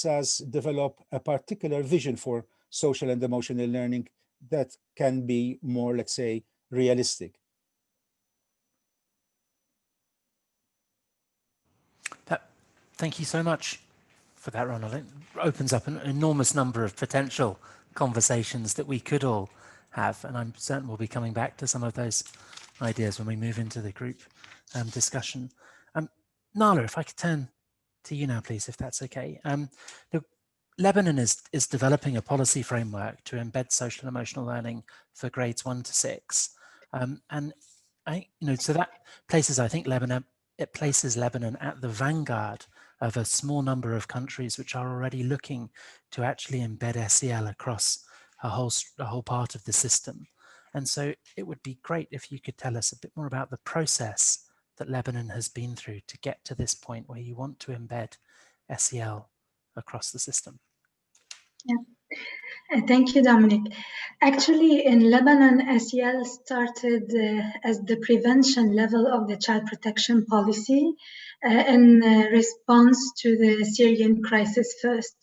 us develop a particular vision for social and emotional learning that can be more, let's say, realistic. Thank you so much for that, Ronald. It opens up an enormous number of potential conversations that we could all have, and I'm certain we'll be coming back to some of those ideas when we move into the group discussion. Nala, if I could turn to you now, please, if that's okay. Lebanon is developing a policy framework to embed social and emotional learning for grades 1 to 6, and so that places, I think, Lebanon at the vanguard of a small number of countries which are already looking to actually embed SEL across a whole part of the system. And so it would be great if you could tell us a bit more about the process that Lebanon has been through to get to this point where you want to embed SEL across the system. Yeah, thank you, Dominic. Actually, in Lebanon, SEL started as the prevention level of the child protection policy in response to the Syrian crisis first.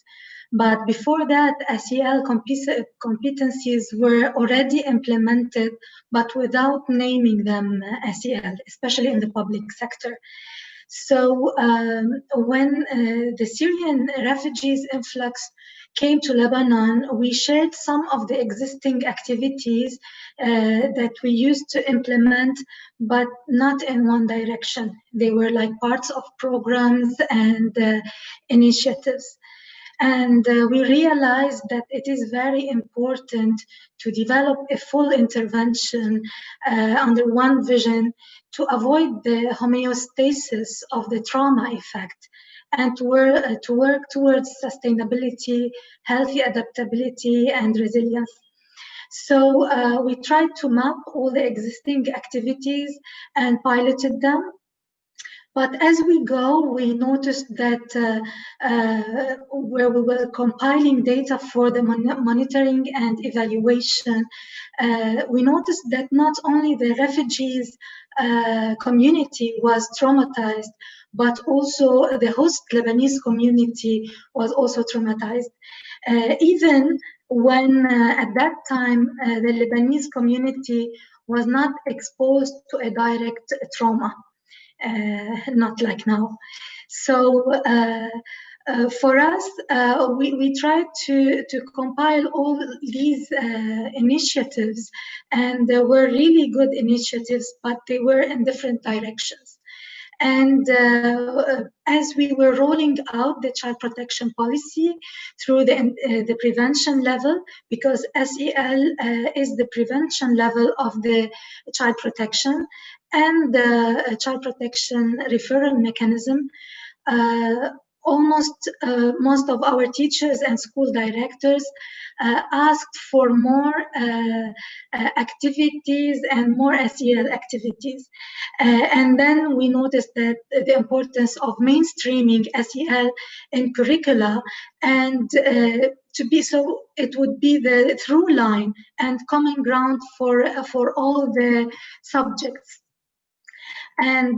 But before that, SEL competencies were already implemented, but without naming them SEL, especially in the public sector. So when the Syrian refugees influx came to Lebanon, we shared some of the existing activities that we used to implement, but not in one direction. They were like parts of programs and initiatives. And we realized that it is very important to develop a full intervention under one vision to avoid the homeostasis of the trauma effect and to work towards sustainability, healthy adaptability, and resilience. So we tried to map all the existing activities and piloted them. But as we go, we noticed that where we were compiling data for the monitoring and evaluation, we noticed that not only the refugees community was traumatized, but also the host Lebanese community was also traumatized. Even when at that time the Lebanese community was not exposed to a direct trauma. Not like now. So for us, we tried to compile all these initiatives, and there were really good initiatives, but they were in different directions. And as we were rolling out the child protection policy through the prevention level, because SEL is the prevention level of the child protection and the child protection referral mechanism, almost most of our teachers and school directors asked for more activities and more SEL activities. And then we noticed that the importance of mainstreaming SEL in curricula, and to be so, it would be the through line and common ground for all the subjects. And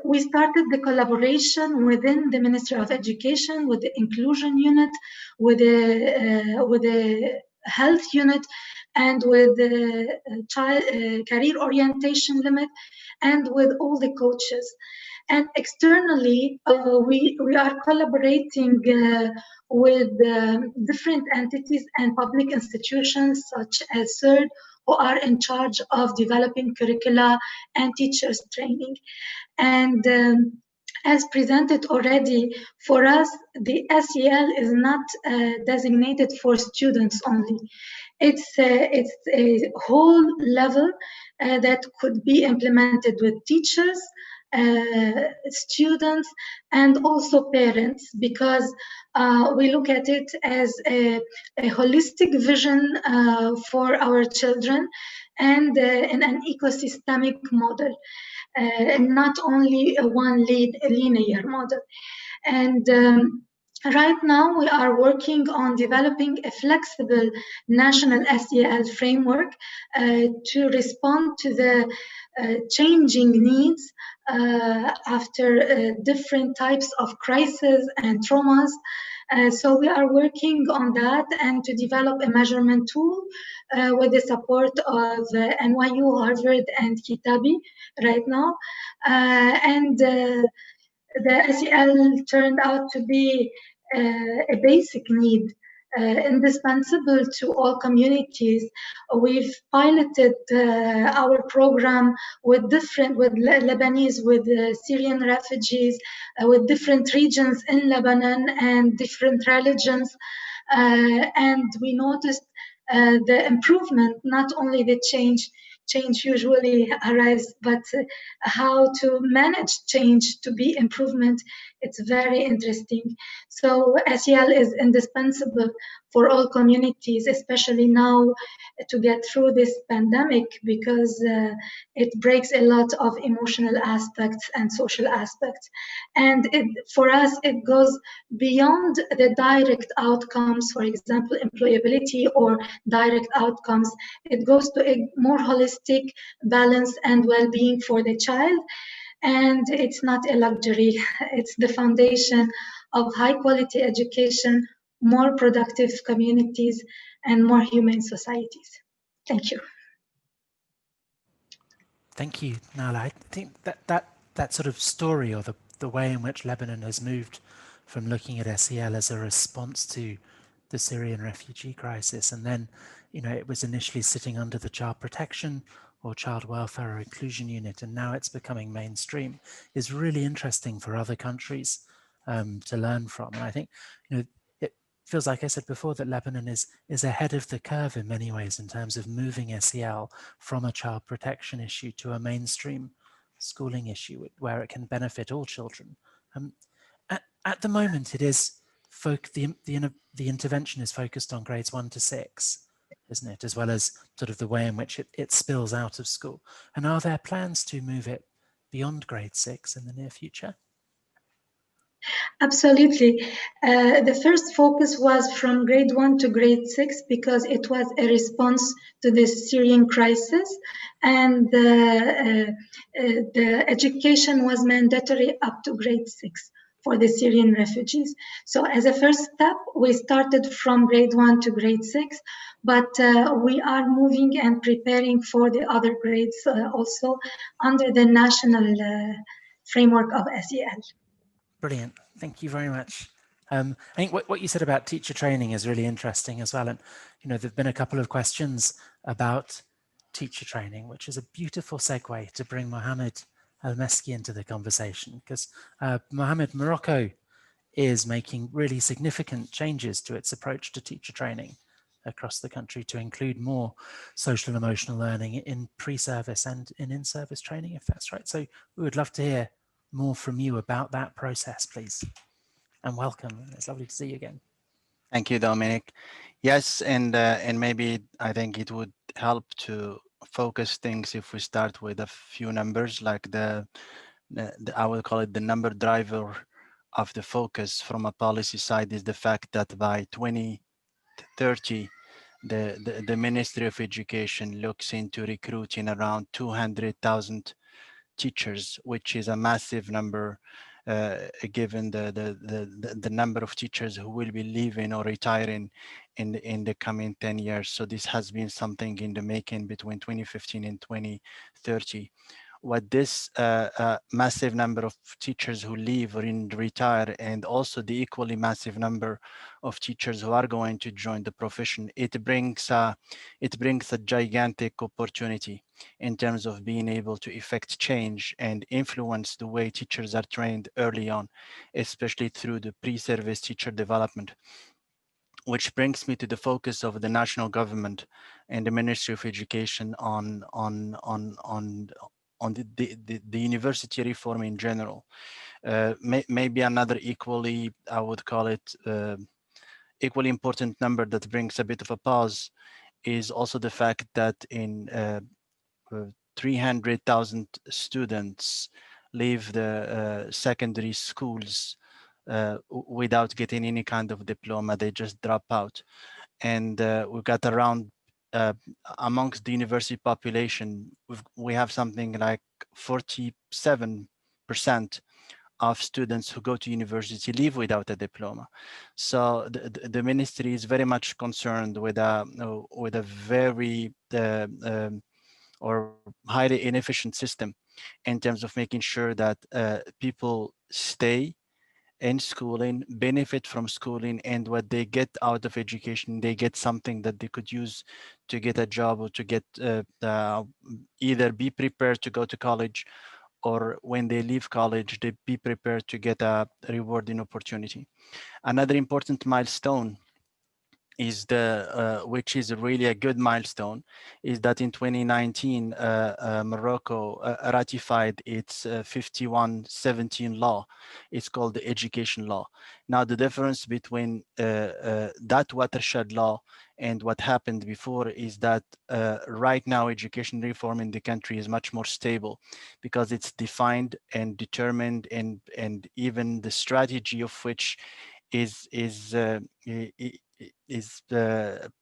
we started the collaboration within the Ministry of Education with the inclusion unit, with the health unit, and with the child career orientation limit, and with all the coaches. And externally, we are collaborating with different entities and public institutions such as CERD, who are in charge of developing curricula and teachers training. And as presented already, for us, the SEL is not designated for students only. It's a whole level that could be implemented with teachers, students, and also parents, because we look at it as a holistic vision for our children, and in an ecosystemic model, not only a one linear model. And right now, we are working on developing a flexible national SEL framework to respond to the changing needs after different types of crises and traumas. So we are working on that, and to develop a measurement tool with the support of NYU, Harvard, and Kitabi right now. The SEL turned out to be a basic need, indispensable to all communities. We've piloted our program with Lebanese, with Syrian refugees, with different regions in Lebanon and different religions. And we noticed the improvement, not only the change usually arrives, but how to manage change to be improvement. It's very interesting. So SEL is indispensable for all communities, especially now to get through this pandemic, because it breaks a lot of emotional aspects and social aspects. And for us, it goes beyond the direct outcomes, for example, employability or direct outcomes. It goes to a more holistic balance and well-being for the child. And it's not a luxury. It's the foundation of high-quality education, more productive communities, and more humane societies. Thank you. Thank you, Nala. I think that sort of story, or the way in which Lebanon has moved from looking at SEL as a response to the Syrian refugee crisis, and then, it was initially sitting under the child protection or child welfare or inclusion unit, and now it's becoming mainstream, is really interesting for other countries to learn from. And I think, it feels like I said before that Lebanon is ahead of the curve in many ways in terms of moving SEL from a child protection issue to a mainstream schooling issue where it can benefit all children. At the moment, it is the intervention is focused on grades 1 to 6, isn't it? As well as sort of the way in which it spills out of school. And are there plans to move it beyond grade 6 in the near future? Absolutely. The first focus was from grade 1 to grade 6 because it was a response to the Syrian crisis, and the education was mandatory up to grade 6 for the Syrian refugees. So as a first step, we started from grade 1 to grade 6, but we are moving and preparing for the other grades also under the national framework of SEL. Brilliant. Thank you very much. I think what you said about teacher training is really interesting as well. And, there've been a couple of questions about teacher training, which is a beautiful segue to bring Mohammed Elmeski into the conversation, because Mohammed, Morocco is making really significant changes to its approach to teacher training across the country to include more social and emotional learning in pre-service and in-service training, if that's right. So we would love to hear more from you about that process, please. And welcome. It's lovely to see you again. Thank you, Dominic. Yes, and maybe I think it would help to focus things if we start with a few numbers, like the I would call it the number driver of the focus from a policy side is the fact that by 2030, the Ministry of Education looks into recruiting around 200,000 teachers, which is a massive number given the number of teachers who will be leaving or retiring in the coming 10 years. So this has been something in the making between 2015 and 2030. What this massive number of teachers who leave or retire, and also the equally massive number of teachers who are going to join the profession, it brings a gigantic opportunity in terms of being able to effect change and influence the way teachers are trained early on, especially through the pre-service teacher development. Which brings me to the focus of the national government and the Ministry of Education on the university reform in general. Maybe another equally, I would call it, equally important number that brings a bit of a pause is also the fact that in 300,000 students leave the secondary schools without getting any kind of diploma. They just drop out. And we've got around, amongst the university population, we have something like 47% of students who go to university leave without a diploma. So the ministry is very much concerned with a very or highly inefficient system in terms of making sure that people stay in schooling, benefit from schooling, and what they get out of education, they get something that they could use to get a job or to get either be prepared to go to college, or when they leave college, they be prepared to get a rewarding opportunity. Another important milestone is which is really a good milestone, is that in 2019, Morocco ratified its 5117 law. It's called the education law. Now, the difference between that watershed law and what happened before is that right now education reform in the country is much more stable because it's defined and determined, and even the strategy of which is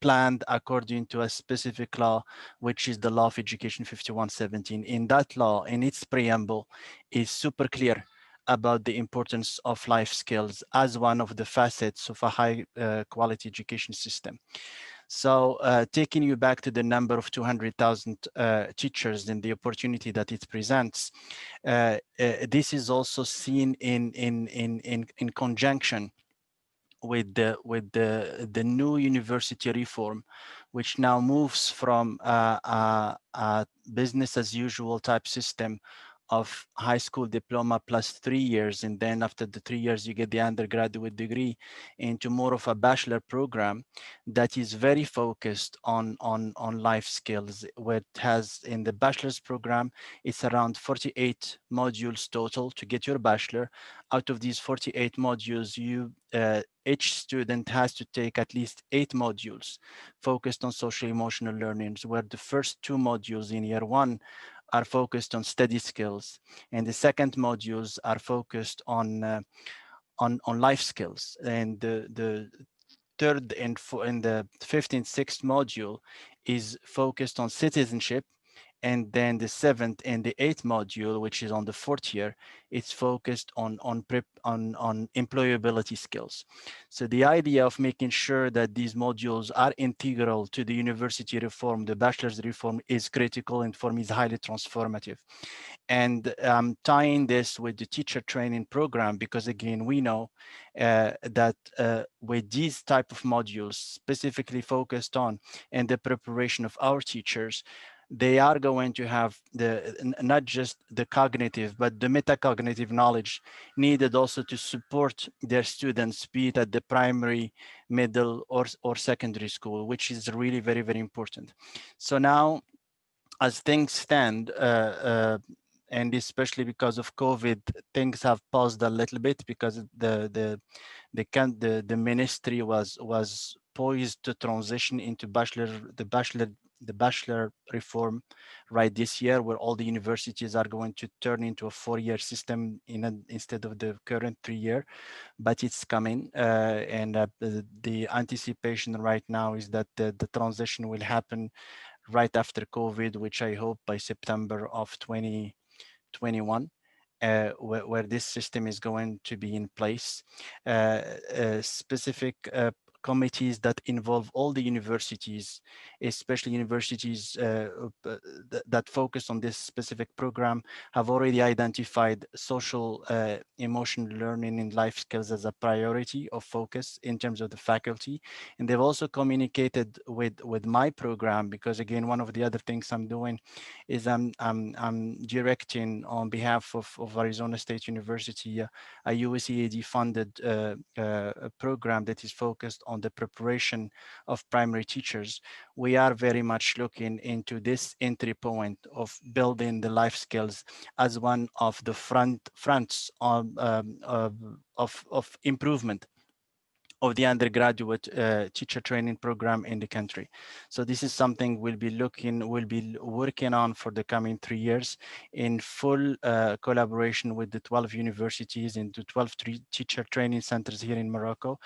planned according to a specific law, which is the Law of Education 5117. In that law, in its preamble, is super clear about the importance of life skills as one of the facets of a high quality education system. So taking you back to the number of 200,000 teachers and the opportunity that it presents, this is also seen in conjunction with the new university reform, which now moves from a business as usual type system of high school diploma plus 3 years, and then after the 3 years you get the undergraduate degree, into more of a bachelor program that is very focused on life skills, where it has in the bachelor's program, it's around 48 modules total to get your bachelor. Out of these 48 modules, each student has to take at least 8 modules focused on social emotional learnings, where the first 2 modules in year 1 are focused on study skills, and the second modules are focused on life skills. And the third and the fifth and sixth module is focused on citizenship. And then the seventh and the eighth module, which is on the fourth year, it's focused on employability skills. So the idea of making sure that these modules are integral to the university reform, the bachelor's reform, is critical, and for me is highly transformative. And tying this with the teacher training program, because again, we know that with these type of modules specifically focused on and the preparation of our teachers, they are going to have not just the cognitive, but the metacognitive knowledge needed also to support their students, be it at the primary, middle, or secondary school, which is really very, very important. So now, as things stand, and especially because of COVID, things have paused a little bit, because the ministry was poised to transition into the bachelor reform right this year, where all the universities are going to turn into a 4-year system instead of the current 3-year. But it's coming, and the anticipation right now is that the transition will happen right after COVID, which I hope by September of 2021. Where this system is going to be in place. Specific committees that involve all the universities, especially universities that focus on this specific program, have already identified social emotional learning and life skills as a priority of focus in terms of the faculty. And they've also communicated with my program, because again, one of the other things I'm doing is I'm directing on behalf of Arizona State University a USAID funded program that is focused on the preparation of primary teachers. We are very much looking into this entry point of building the life skills as one of the fronts of improvement of the undergraduate teacher training program in the country. So this is something we'll be working on for the coming 3 years in full collaboration with the 12 universities and the 12 teacher training centers here in Morocco.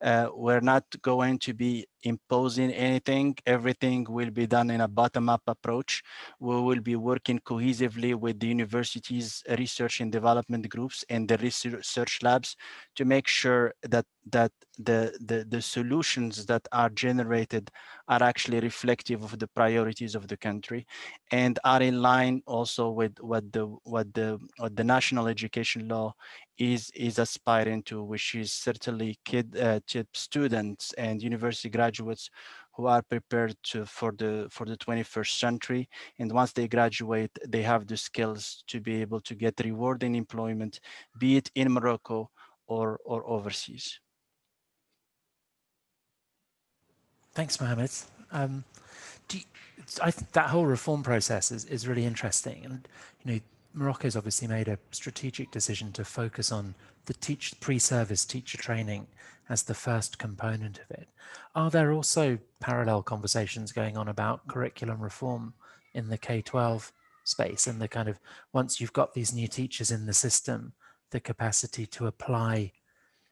We're not going to be imposing anything. Everything will be done in a bottom-up approach. We will be working cohesively with the universities' research and development groups and the research labs to make sure that the solutions that are generated are actually reflective of the priorities of the country and are in line also with what the national education law is aspiring to, which is certainly students and university graduates who are prepared for the 21st century. And once they graduate, they have the skills to be able to get rewarding employment, be it in Morocco or overseas. Thanks, Mohammed. I think that whole reform process is really interesting. And, Morocco's obviously made a strategic decision to focus on the pre-service teacher training as the first component of it. Are there also parallel conversations going on about curriculum reform in the K-12 space, and the kind of, once you've got these new teachers in the system, the capacity to apply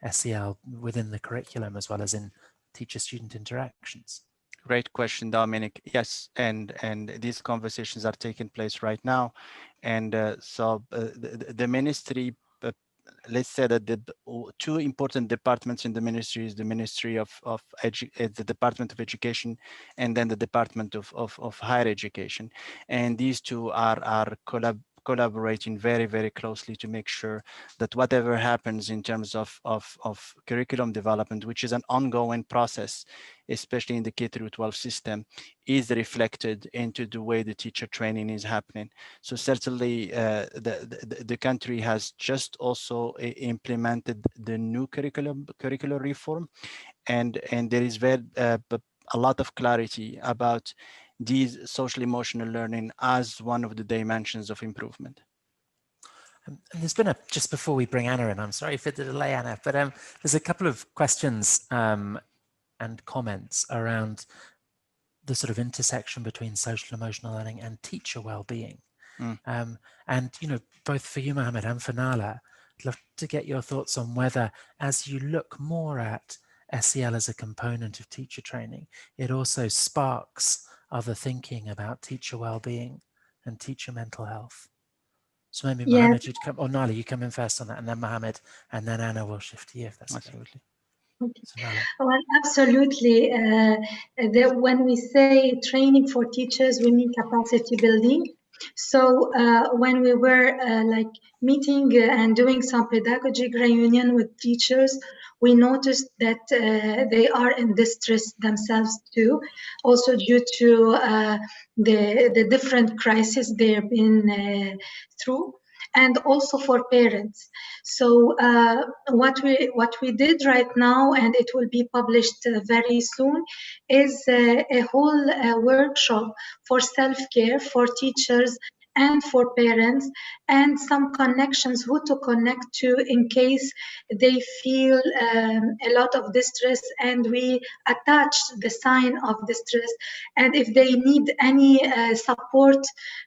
SEL within the curriculum as well as in teacher-student interactions? Great question, Dominic. Yes, and these conversations are taking place right now, and so the ministry. Let's say that the 2 important departments in the ministry is the Ministry of the Department of Education, and then the Department of Higher Education, and these 2 are collaborating very, very closely to make sure that whatever happens in terms of curriculum development, which is an ongoing process, especially in the K through 12 system, is reflected into the way the teacher training is happening. So certainly the country has just also implemented the new curricular reform, and there is a lot of clarity about these social emotional learning as one of the dimensions of improvement. And there's been just before we bring Anna in, I'm sorry for the delay, Anna, but there's a couple of questions and comments around the sort of intersection between social emotional learning and teacher well-being. And, you know, both for you, Mohammed, and for Nala, I'd love to get your thoughts on whether, as you look more at SEL as a component of teacher training, it also sparks other thinking about teacher well-being and teacher mental health. So maybe Mohammed, you'd come, or Nala, you come in first on that, and then Mohammed, and then Anna will shift to you if that's absolutely. Okay. So Nala. Well, absolutely. When we say training for teachers, we mean capacity building. So when we were like meeting and doing some pedagogic reunion with teachers, we noticed that they are in distress themselves too, also due to the different crises they've been through, and also for parents. So what we did right now, and it will be published very soon, is a whole workshop for self-care for teachers and for parents, and some connections, who to connect to in case they feel a lot of distress, and we attach the sign of distress, and if they need any support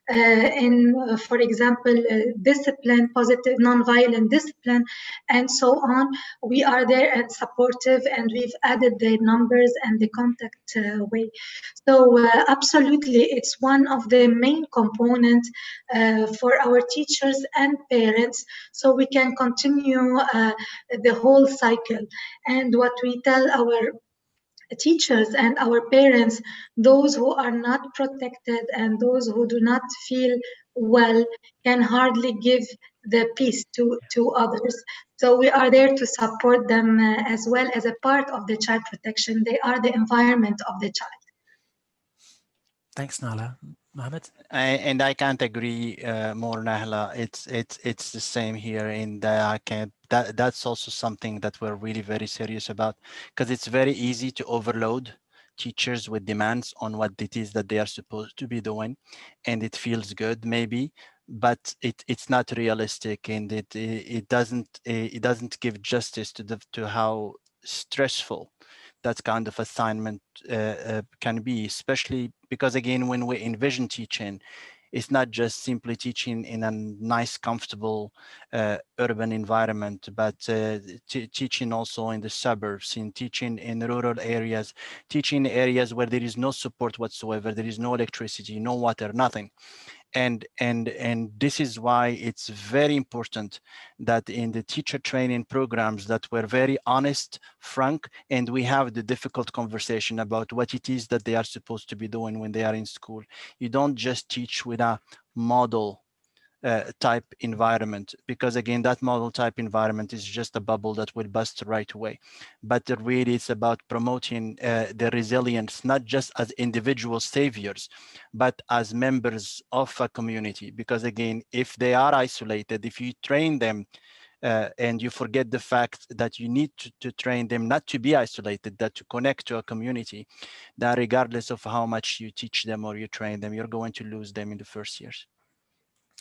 in, for example, discipline, positive non-violent discipline, and so on, we are there and supportive, and we've added the numbers and the contact way. So absolutely, it's one of the main components for our teachers and parents, so we can continue the whole cycle. And what we tell our teachers and our parents, those who are not protected and those who do not feel well can hardly give the peace to others. So we are there to support them as well as a part of the child protection. They are the environment of the child. Thanks, Nala. Mohammed? And I can't agree more, Nahla. It's the same here. And I can't. That's also something that we're really very serious about, because it's very easy to overload teachers with demands on what it is that they are supposed to be doing, and it feels good maybe, but it's not realistic, and it doesn't give justice to how stressful that kind of assignment can be, especially because, again, when we envision teaching, it's not just simply teaching in a nice, comfortable urban environment, but teaching also in the suburbs, in teaching in rural areas, teaching in areas where there is no support whatsoever, there is no electricity, no water, nothing. And this is why it's very important that in the teacher training programs that we're very honest, frank, and we have the difficult conversation about what it is that they are supposed to be doing when they are in school. You don't just teach with a model type environment, because again, that model type environment is just a bubble that will bust right away. But really, it's about promoting the resilience, not just as individual saviors, but as members of a community. Because again, if they are isolated, if you train them and you forget the fact that you need to train them not to be isolated, that to connect to a community, that regardless of how much you teach them or you train them, you're going to lose them in the first years.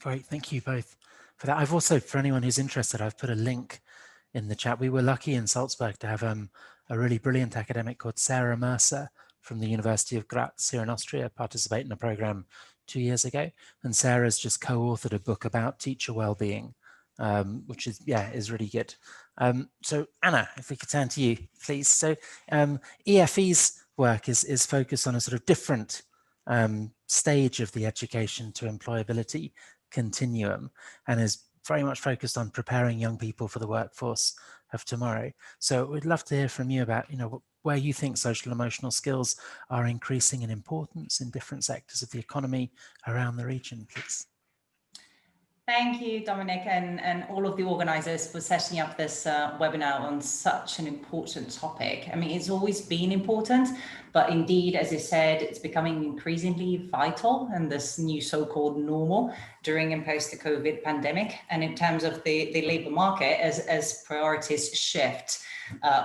Great, thank you both for that. I've also, for anyone who's interested, I've put a link in the chat. We were lucky in Salzburg to have a really brilliant academic called Sarah Mercer from the University of Graz here in Austria participate in a program 2 years ago. And Sarah's just co-authored a book about teacher well-being, which is really good. So Anna, if we could turn to you, please. So EFE's work is focused on a sort of different stage of the education to employability continuum, and is very much focused on preparing young people for the workforce of tomorrow. So we'd love to hear from you about, where you think social emotional skills are increasing in importance in different sectors of the economy around the region, please. Thank you, Dominic, and all of the organizers for setting up this webinar on such an important topic. I mean, it's always been important, but indeed, as you said, it's becoming increasingly vital in this new so-called normal during and post the COVID pandemic. And in terms of the labor market, as priorities shift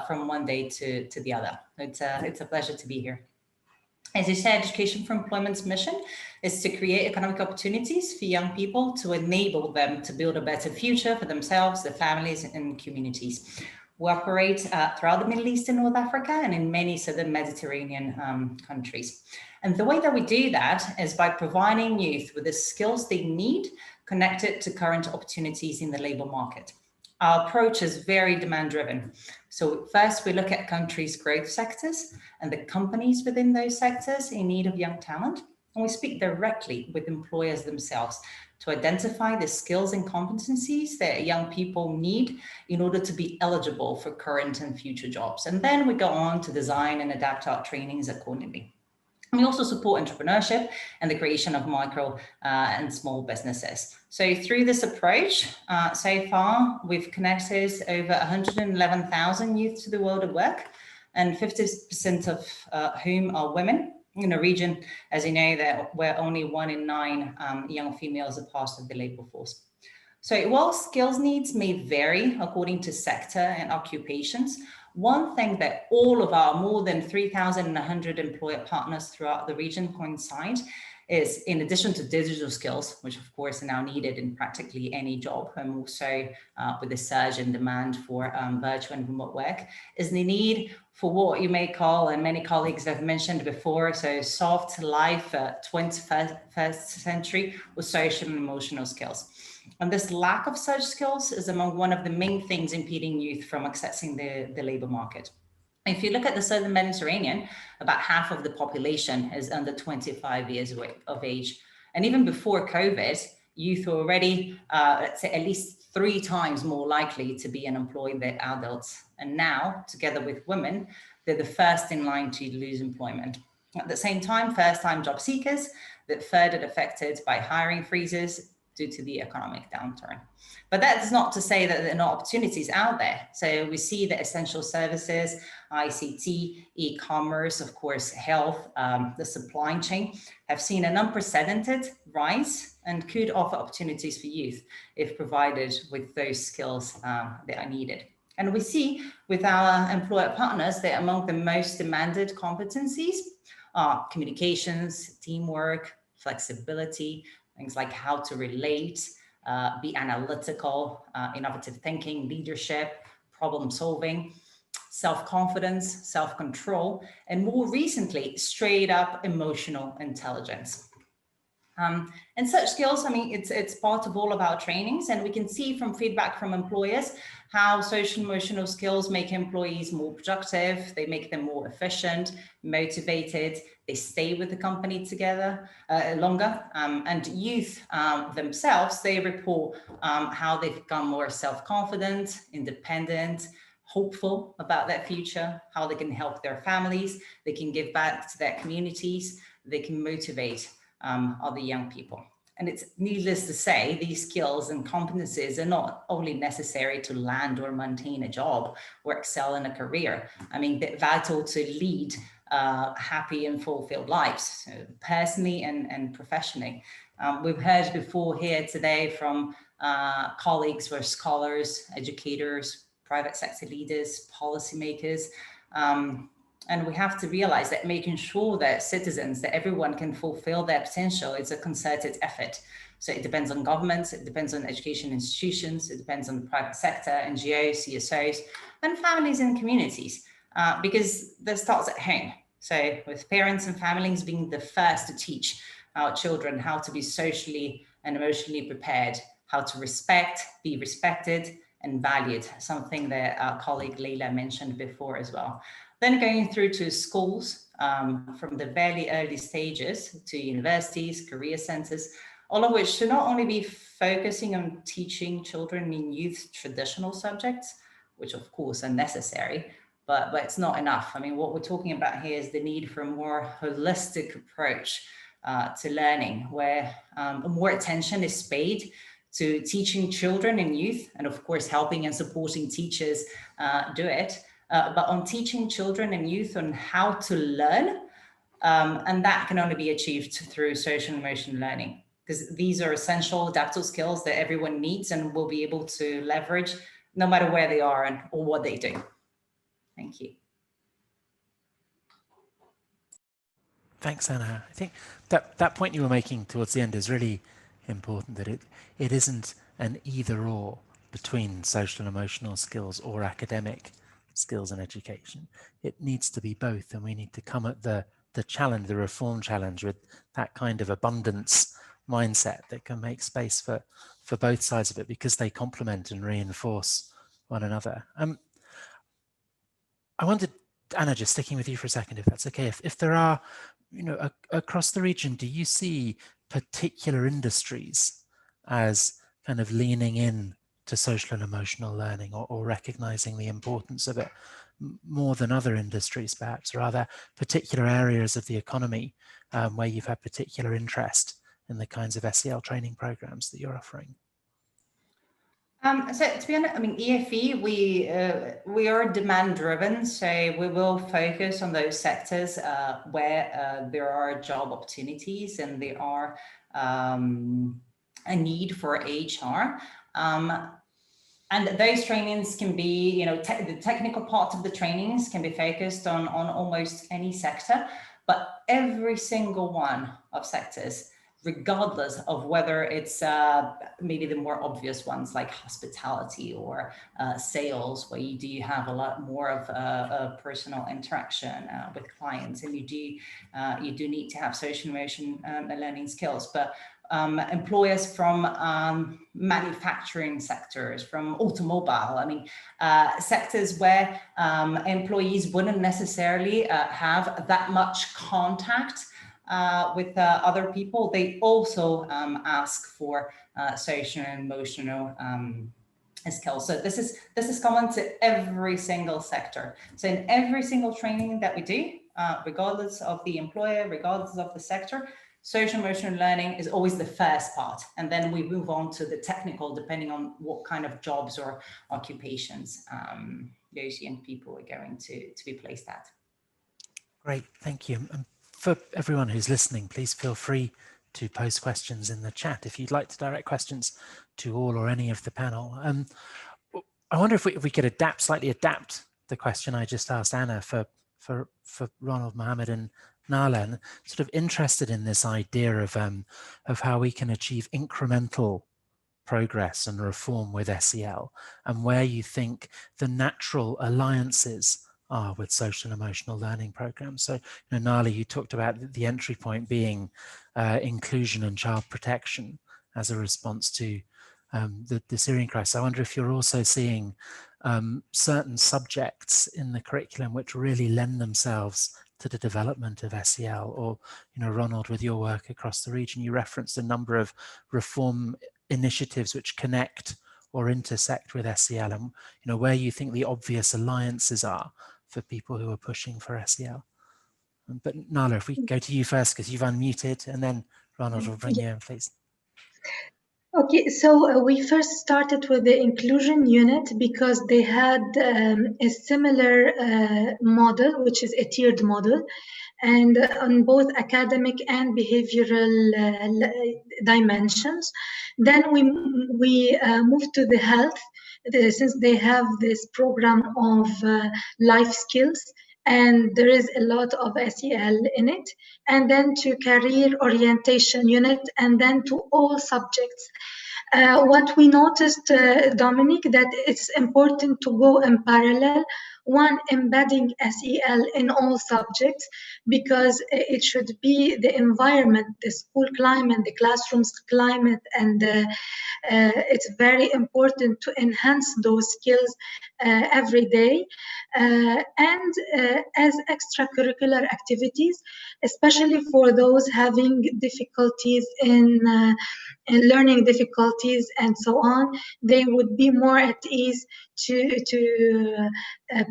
from one day to the other. It's a pleasure to be here. As you said, Education for Employment's mission is to create economic opportunities for young people to enable them to build a better future for themselves, their families, and communities. We operate throughout the Middle East and North Africa and in many southern Mediterranean countries. And the way that we do that is by providing youth with the skills they need connected to current opportunities in the labor market. Our approach is very demand-driven. So first, we look at countries' growth sectors and the companies within those sectors in need of young talent. And we speak directly with employers themselves to identify the skills and competencies that young people need in order to be eligible for current and future jobs. And then we go on to design and adapt our trainings accordingly. We also support entrepreneurship and the creation of micro and small businesses. So through this approach, so far, we've connected over 111,000 youth to the world of work, and 50% of whom are women in a region, as you know, that where only 1 in 9 young females are part of the labor force. So while skills needs may vary according to sector and occupations, one thing that all of our more than 3,100 employer partners throughout the region coincide is, in addition to digital skills, which of course are now needed in practically any job, and also with the surge in demand for virtual and remote work, is the need for what you may call, and many colleagues have mentioned before, so soft life, 21st century, with social and emotional skills. And this lack of such skills is among one of the main things impeding youth from accessing the labor market. If you look at the Southern Mediterranean, about half of the population is under 25 years of age. And even before COVID, youth were already, let's say, at least 3 times more likely to be unemployed than adults. And now, together with women, they're the first in line to lose employment. At the same time, first-time job seekers that further affected by hiring freezes due to the economic downturn. But that's not to say that there are no opportunities out there. So we see that essential services, ICT, e-commerce, of course, health, the supply chain have seen an unprecedented rise and could offer opportunities for youth if provided with those skills that are needed. And we see with our employer partners that among the most demanded competencies are communications, teamwork, flexibility, things like how to relate, be analytical, innovative thinking, leadership, problem solving, self-confidence, self-control, and more recently, straight up emotional intelligence. And such skills, I mean, it's part of all of our trainings, and we can see from feedback from employers how social emotional skills make employees more productive, they make them more efficient, motivated, they stay with the company together longer, and youth themselves, they report how they've become more self-confident, independent, hopeful about their future, how they can help their families, they can give back to their communities, they can motivate other young people. And it's needless to say, these skills and competencies are not only necessary to land or maintain a job or excel in a career. I mean, they're vital to lead happy and fulfilled lives, so personally and professionally. We've heard before here today from colleagues who are scholars, educators, private sector leaders, policymakers, and we have to realize that making sure that citizens, that everyone can fulfill their potential is a concerted effort. So it depends on governments, it depends on education institutions, it depends on the private sector, NGOs, CSOs, and families and communities, because that starts at home. So with parents and families being the first to teach our children how to be socially and emotionally prepared, how to respect, be respected, and valued, something that our colleague Leyla mentioned before as well. Then going through to schools, from the very early stages to universities, career centers, all of which should not only be focusing on teaching children in youth traditional subjects, which of course are necessary, but it's not enough. I mean, what we're talking about here is the need for a more holistic approach to learning, where more attention is paid to teaching children and youth, and of course helping and supporting teachers do it, but on teaching children and youth on how to learn, and that can only be achieved through social and emotional learning, because these are essential adaptable skills that everyone needs and will be able to leverage no matter where they are and or what they do. Thank you. Thanks, Anna. I think that point you were making towards the end is really important, that it isn't an either or between social and emotional skills or academic skills and education. It needs to be both, and we need to come at the challenge, the reform challenge, with that kind of abundance mindset that can make space for both sides of it, because they complement and reinforce one another. I wanted, Anna, just sticking with you for a second, if that's okay, if there are, across the region, do you see particular industries as kind of leaning in to social and emotional learning, or recognizing the importance of it more than other industries, perhaps? Or are there particular areas of the economy where you've had particular interest in the kinds of SEL training programs that you're offering? So to be honest, I mean, EFE, we are demand driven, so we will focus on those sectors where there are job opportunities and there are a need for HR. And those trainings can be, the technical part of the trainings can be focused on almost any sector, but every single one of sectors, regardless of whether it's maybe the more obvious ones like hospitality or sales, where you do have a lot more of a personal interaction with clients, and you do need to have social emotion learning skills. But employers from manufacturing sectors, from automobile, I mean, sectors where employees wouldn't necessarily have that much contact with other people, they also ask for social and emotional skills. So this is common to every single sector. So in every single training that we do, regardless of the employer, regardless of the sector, social emotional learning is always the first part, and then we move on to the technical, depending on what kind of jobs or occupations those young people are going to be placed at. Great, thank you. For everyone who's listening, please feel free to post questions in the chat if you'd like to direct questions to all or any of the panel. I wonder if we could slightly adapt the question I just asked Anna for Ronald, Mohammed, and Nala, and sort of interested in this idea of how we can achieve incremental progress and reform with SEL, and where you think the natural alliances are with social and emotional learning programs. So, Nala, you talked about the entry point being inclusion and child protection as a response to the Syrian crisis. I wonder if you're also seeing certain subjects in the curriculum which really lend themselves to the development of SEL, or, Ronald, with your work across the region, you referenced a number of reform initiatives which connect or intersect with SEL, and where you think the obvious alliances are for people who are pushing for SEL. But Nala, if we go to you first, because you've unmuted, and then Ronald will bring you in, please. Okay, so we first started with the inclusion unit because they had a similar model, which is a tiered model, and on both academic and behavioral dimensions. Then we moved to the health, since they have this program of life skills, and there is a lot of SEL in it, and then to career orientation unit, and then to all subjects. What we noticed, Dominic, that it's important to go in parallel, one, embedding SEL in all subjects, because it should be the environment, the school climate, the classroom's climate, and it's very important to enhance those skills every day. And as extracurricular activities, especially for those having difficulties in learning difficulties and so on, they would be more at ease to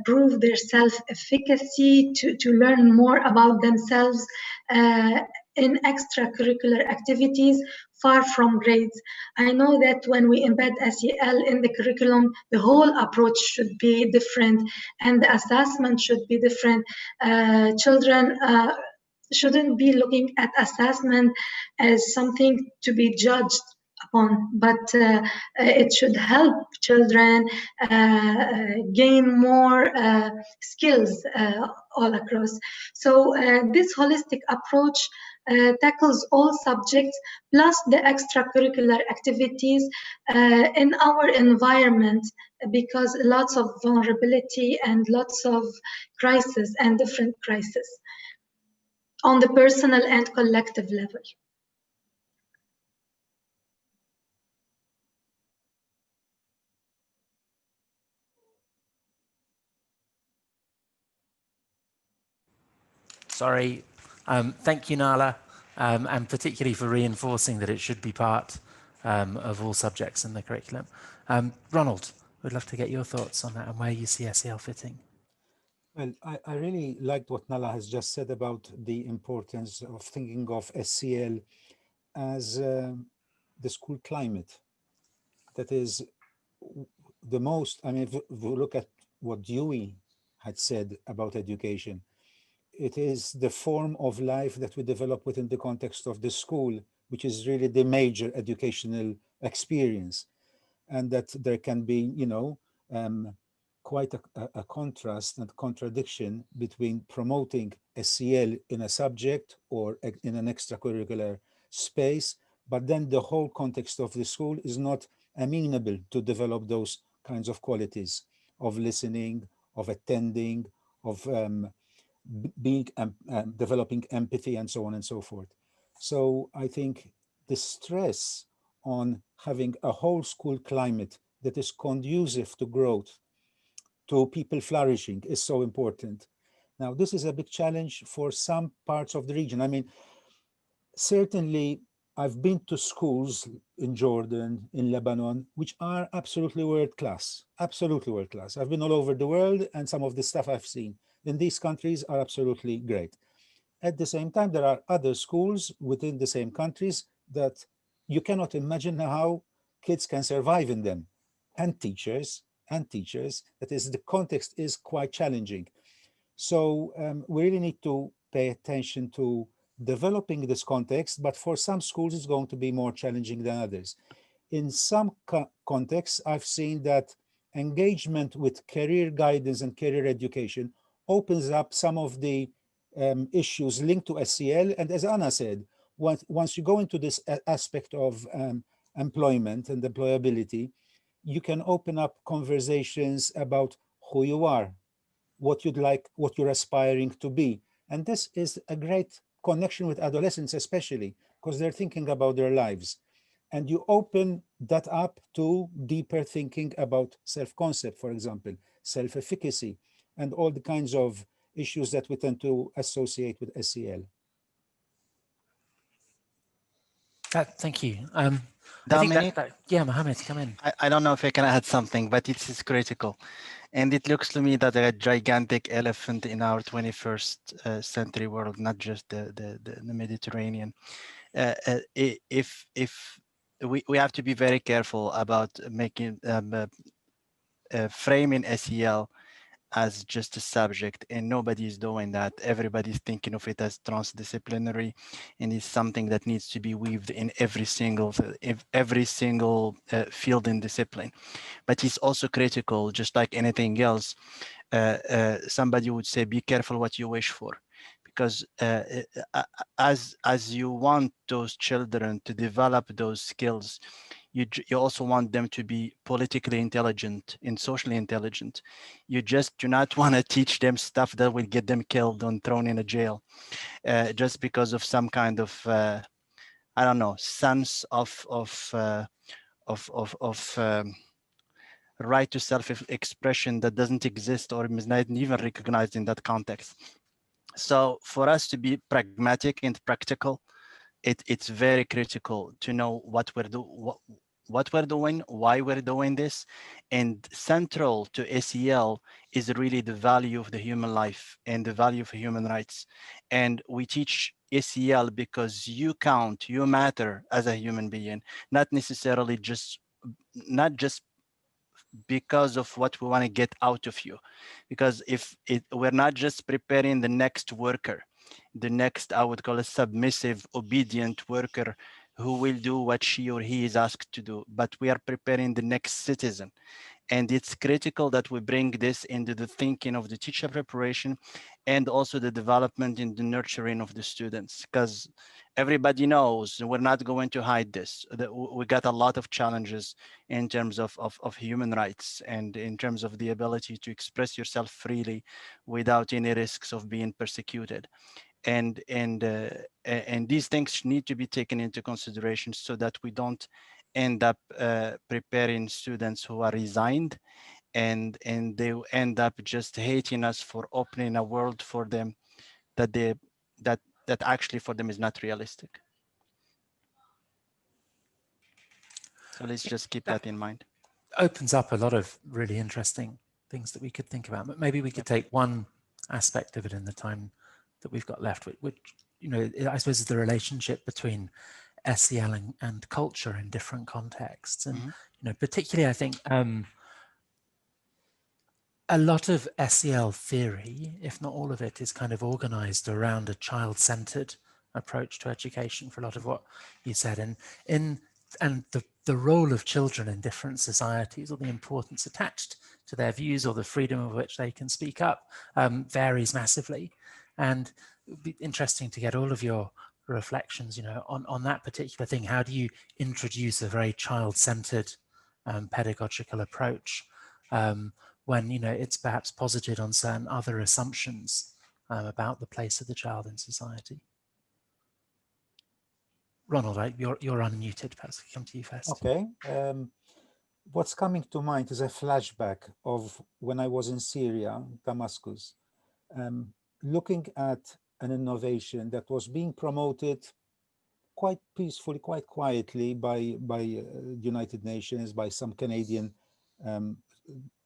prove their self-efficacy, to learn more about themselves in extracurricular activities far from grades. I know that when we embed SEL in the curriculum, the whole approach should be different and the assessment should be different. Children shouldn't be looking at assessment as something to be judged upon, but it should help children gain more skills all across. So this holistic approach tackles all subjects plus the extracurricular activities in our environment, because lots of vulnerability and lots of crises and different crises on the personal and collective level. Sorry. Thank you, Nala, and particularly for reinforcing that it should be part of all subjects in the curriculum. Ronald, we'd love to get your thoughts on that and where you see SEL fitting. Well, I really liked what Nala has just said about the importance of thinking of SEL as the school climate. That is the most, I mean, if we look at what Dewey had said about education, it is the form of life that we develop within the context of the school, which is really the major educational experience. And that there can be, you know, quite a contrast and contradiction between promoting SEL in a subject or in an extracurricular space, but then the whole context of the school is not amenable to develop those kinds of qualities of listening, of attending, of being developing empathy, and so on and so forth. So I think the stress on having a whole school climate that is conducive to growth, to people flourishing, is so important. Now, this is a big challenge for some parts of the region. I mean, certainly I've been to schools in Jordan, in Lebanon, which are absolutely world class, absolutely world class. I've been all over the world, and some of the stuff I've seen in these countries are absolutely great. At the same time, there are other schools within the same countries that you cannot imagine how kids can survive in them, and teachers, that is, the context is quite challenging. So we really need to pay attention to developing this context, but for some schools, it's going to be more challenging than others. In some contexts, I've seen that engagement with career guidance and career education opens up some of the issues linked to SEL. And as Anna said, once you go into this aspect of employment and employability, you can open up conversations about who you are, what you'd like, what you're aspiring to be. And this is a great connection with adolescents, especially because they're thinking about their lives. And you open that up to deeper thinking about self-concept, for example, self-efficacy, and all the kinds of issues that we tend to associate with SEL. Thank you. Dominic, yeah, Mohammed, come in. I don't know if I can add something, but it is critical. And it looks to me that a gigantic elephant in our 21st century world, not just the Mediterranean. If we have to be very careful about making framing SEL as just a subject, and nobody's doing that. Everybody's thinking of it as transdisciplinary, and it's something that needs to be weaved in every single field and discipline. But it's also critical, just like anything else. Somebody would say, be careful what you wish for, because as you want those children to develop those skills, you also want them to be politically intelligent and socially intelligent. You just do not want to teach them stuff that will get them killed and thrown in a jail, just because of some kind of I don't know, sense of right to self-expression that doesn't exist or is not even recognized in that context. So for us to be pragmatic and practical, it's very critical to know what we're doing, why we're doing this. And central to SEL is really the value of the human life and the value of human rights. And we teach SEL because you count, you matter as a human being, not necessarily not just because of what we want to get out of you. Because if we're not just preparing the next worker, the next, I would call a submissive, obedient worker who will do what she or he is asked to do, but we are preparing the next citizen. And it's critical that we bring this into the thinking of the teacher preparation and also the development in the nurturing of the students, because everybody knows, we're not going to hide this, that we got a lot of challenges in terms of human rights and in terms of the ability to express yourself freely without any risks of being persecuted. And these things need to be taken into consideration so that we don't end up preparing students who are resigned and they end up just hating us for opening a world for them that actually for them is not realistic. So let's just keep that in mind. Opens up a lot of really interesting things that we could think about, but maybe we could take one aspect of it in the time that we've got left, which you know, I suppose is the relationship between SEL and culture in different contexts. And you know, particularly I think a lot of SEL theory, if not all of it, is kind of organized around a child-centered approach to education for a lot of what you said. And the role of children in different societies, or the importance attached to their views or the freedom of which they can speak up, varies massively. And it would be interesting to get all of your reflections, you know, on that particular thing. How do you introduce a very child-centered pedagogical approach when, you know, it's perhaps posited on certain other assumptions about the place of the child in society? Ronald, you're unmuted. Perhaps I come to you first. Okay. What's coming to mind is a flashback of when I was in Syria, Damascus, looking at an innovation that was being promoted quite peacefully, quite quietly by the United Nations, by some Canadian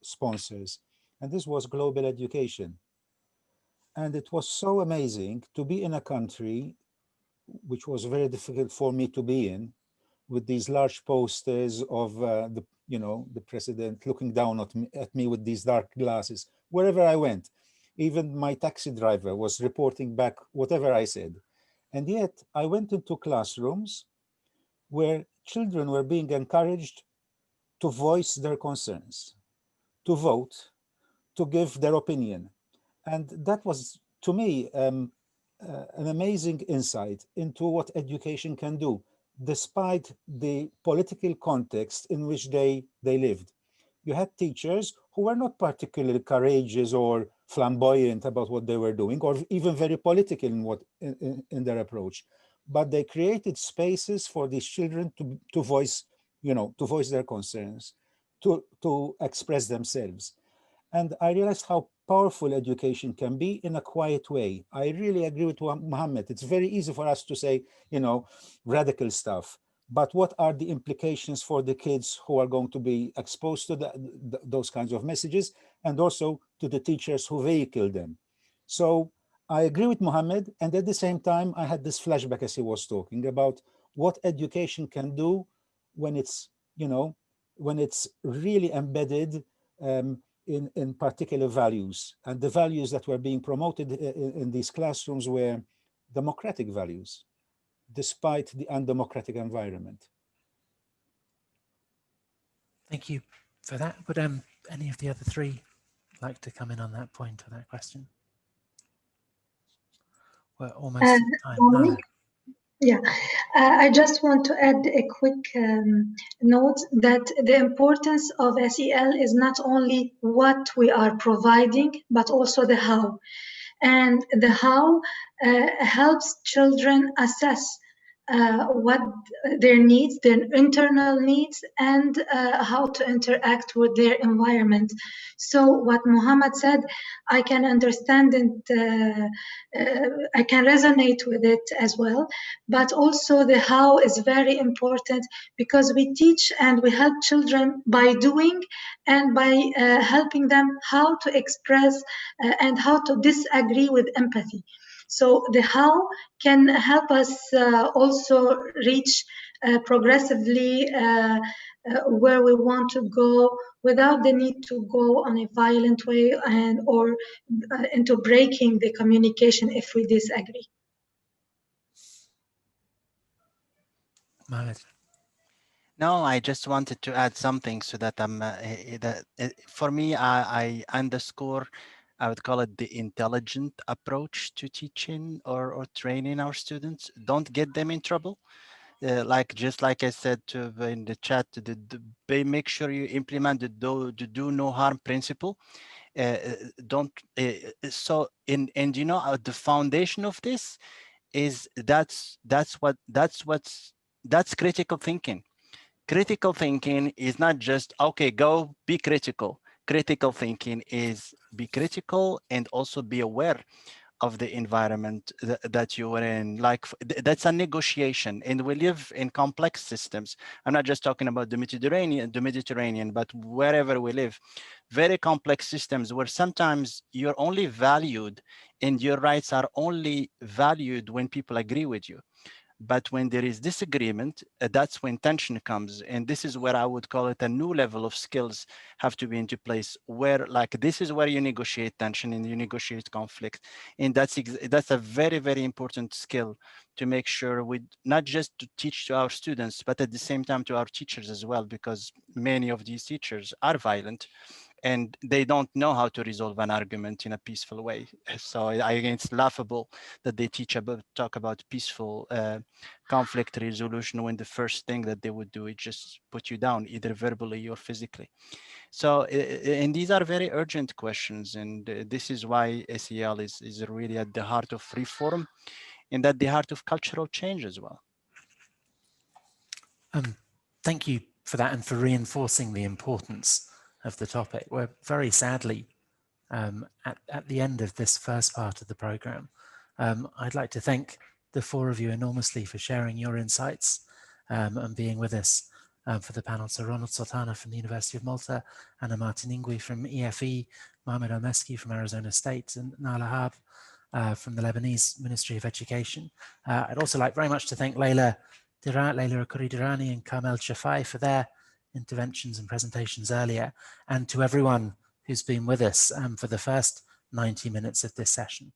sponsors. And this was global education. And it was so amazing to be in a country which was very difficult for me to be in, with these large posters of the president looking down at me with these dark glasses wherever I went. Even my taxi driver was reporting back whatever I said. And yet I went into classrooms where children were being encouraged to voice their concerns, to vote, to give their opinion. And that was, to me, an amazing insight into what education can do, despite the political context in which they lived. You had teachers who were not particularly courageous or flamboyant about what they were doing, or even very political in their approach. But they created spaces for these children to voice, to voice their concerns, to express themselves. And I realized how powerful education can be in a quiet way. I really agree with Mohammed. It's very easy for us to say, radical stuff. But what are the implications for the kids who are going to be exposed to those kinds of messages, and also to the teachers who vehicle them? So I agree with Mohammed. And at the same time, I had this flashback as he was talking about what education can do when it's, when it's really embedded in particular values. And the values that were being promoted in these classrooms were democratic values, despite the undemocratic environment. Thank you for that. Would any of the other three like to come in on that point or that question? We're almost at time. Yeah, I just want to add a quick note that the importance of SEL is not only what we are providing, but also the how. And the how helps children assess what their needs, their internal needs, and how to interact with their environment. So what Mohammed said, I can understand it, I can resonate with it as well, but also the how is very important, because we teach and we help children by doing and by helping them how to express and how to disagree with empathy. So the how can help us also reach progressively where we want to go without the need to go on a violent way and or into breaking the communication if we disagree. Mohammed. No, I just wanted to add something so that for me, I underscore, I would call it the intelligent approach to teaching or training our students. Don't get them in trouble. Just like I said in the chat, make sure you implement the do no harm principle. Don't and you know the foundation of this is that's critical thinking. Critical thinking is not just, okay, go be critical. Critical thinking is be critical and also be aware of the environment that you are in. That's a negotiation, and we live in complex systems. I'm not just talking about the Mediterranean, but wherever we live, very complex systems where sometimes you're only valued and your rights are only valued when people agree with you. But when there is disagreement, that's when tension comes. And this is where I would call it a new level of skills have to be into place, where this is where you negotiate tension and you negotiate conflict. And that's a very, very important skill to make sure we not just to teach to our students, but at the same time to our teachers as well, because many of these teachers are violent and they don't know how to resolve an argument in a peaceful way. So I think it's laughable that they talk about peaceful conflict resolution when the first thing that they would do is just put you down, either verbally or physically. So, and these are very urgent questions, and this is why SEL is really at the heart of reform and at the heart of cultural change as well. Thank you for that and for reinforcing the importance of the topic. We're very sadly at the end of this first part of the program. I'd like to thank the four of you enormously for sharing your insights and being with us for the panel. So Ronald Sultana from the University of Malta, Anna Martiningui from EFE, Mohammed Elmeski from Arizona State, and Nala Hab from the Lebanese Ministry of Education. I'd also like very much to thank Leyla Akoury Dirani and Carmel Cefai for their interventions and presentations earlier, and to everyone who's been with us for the first 90 minutes of this session.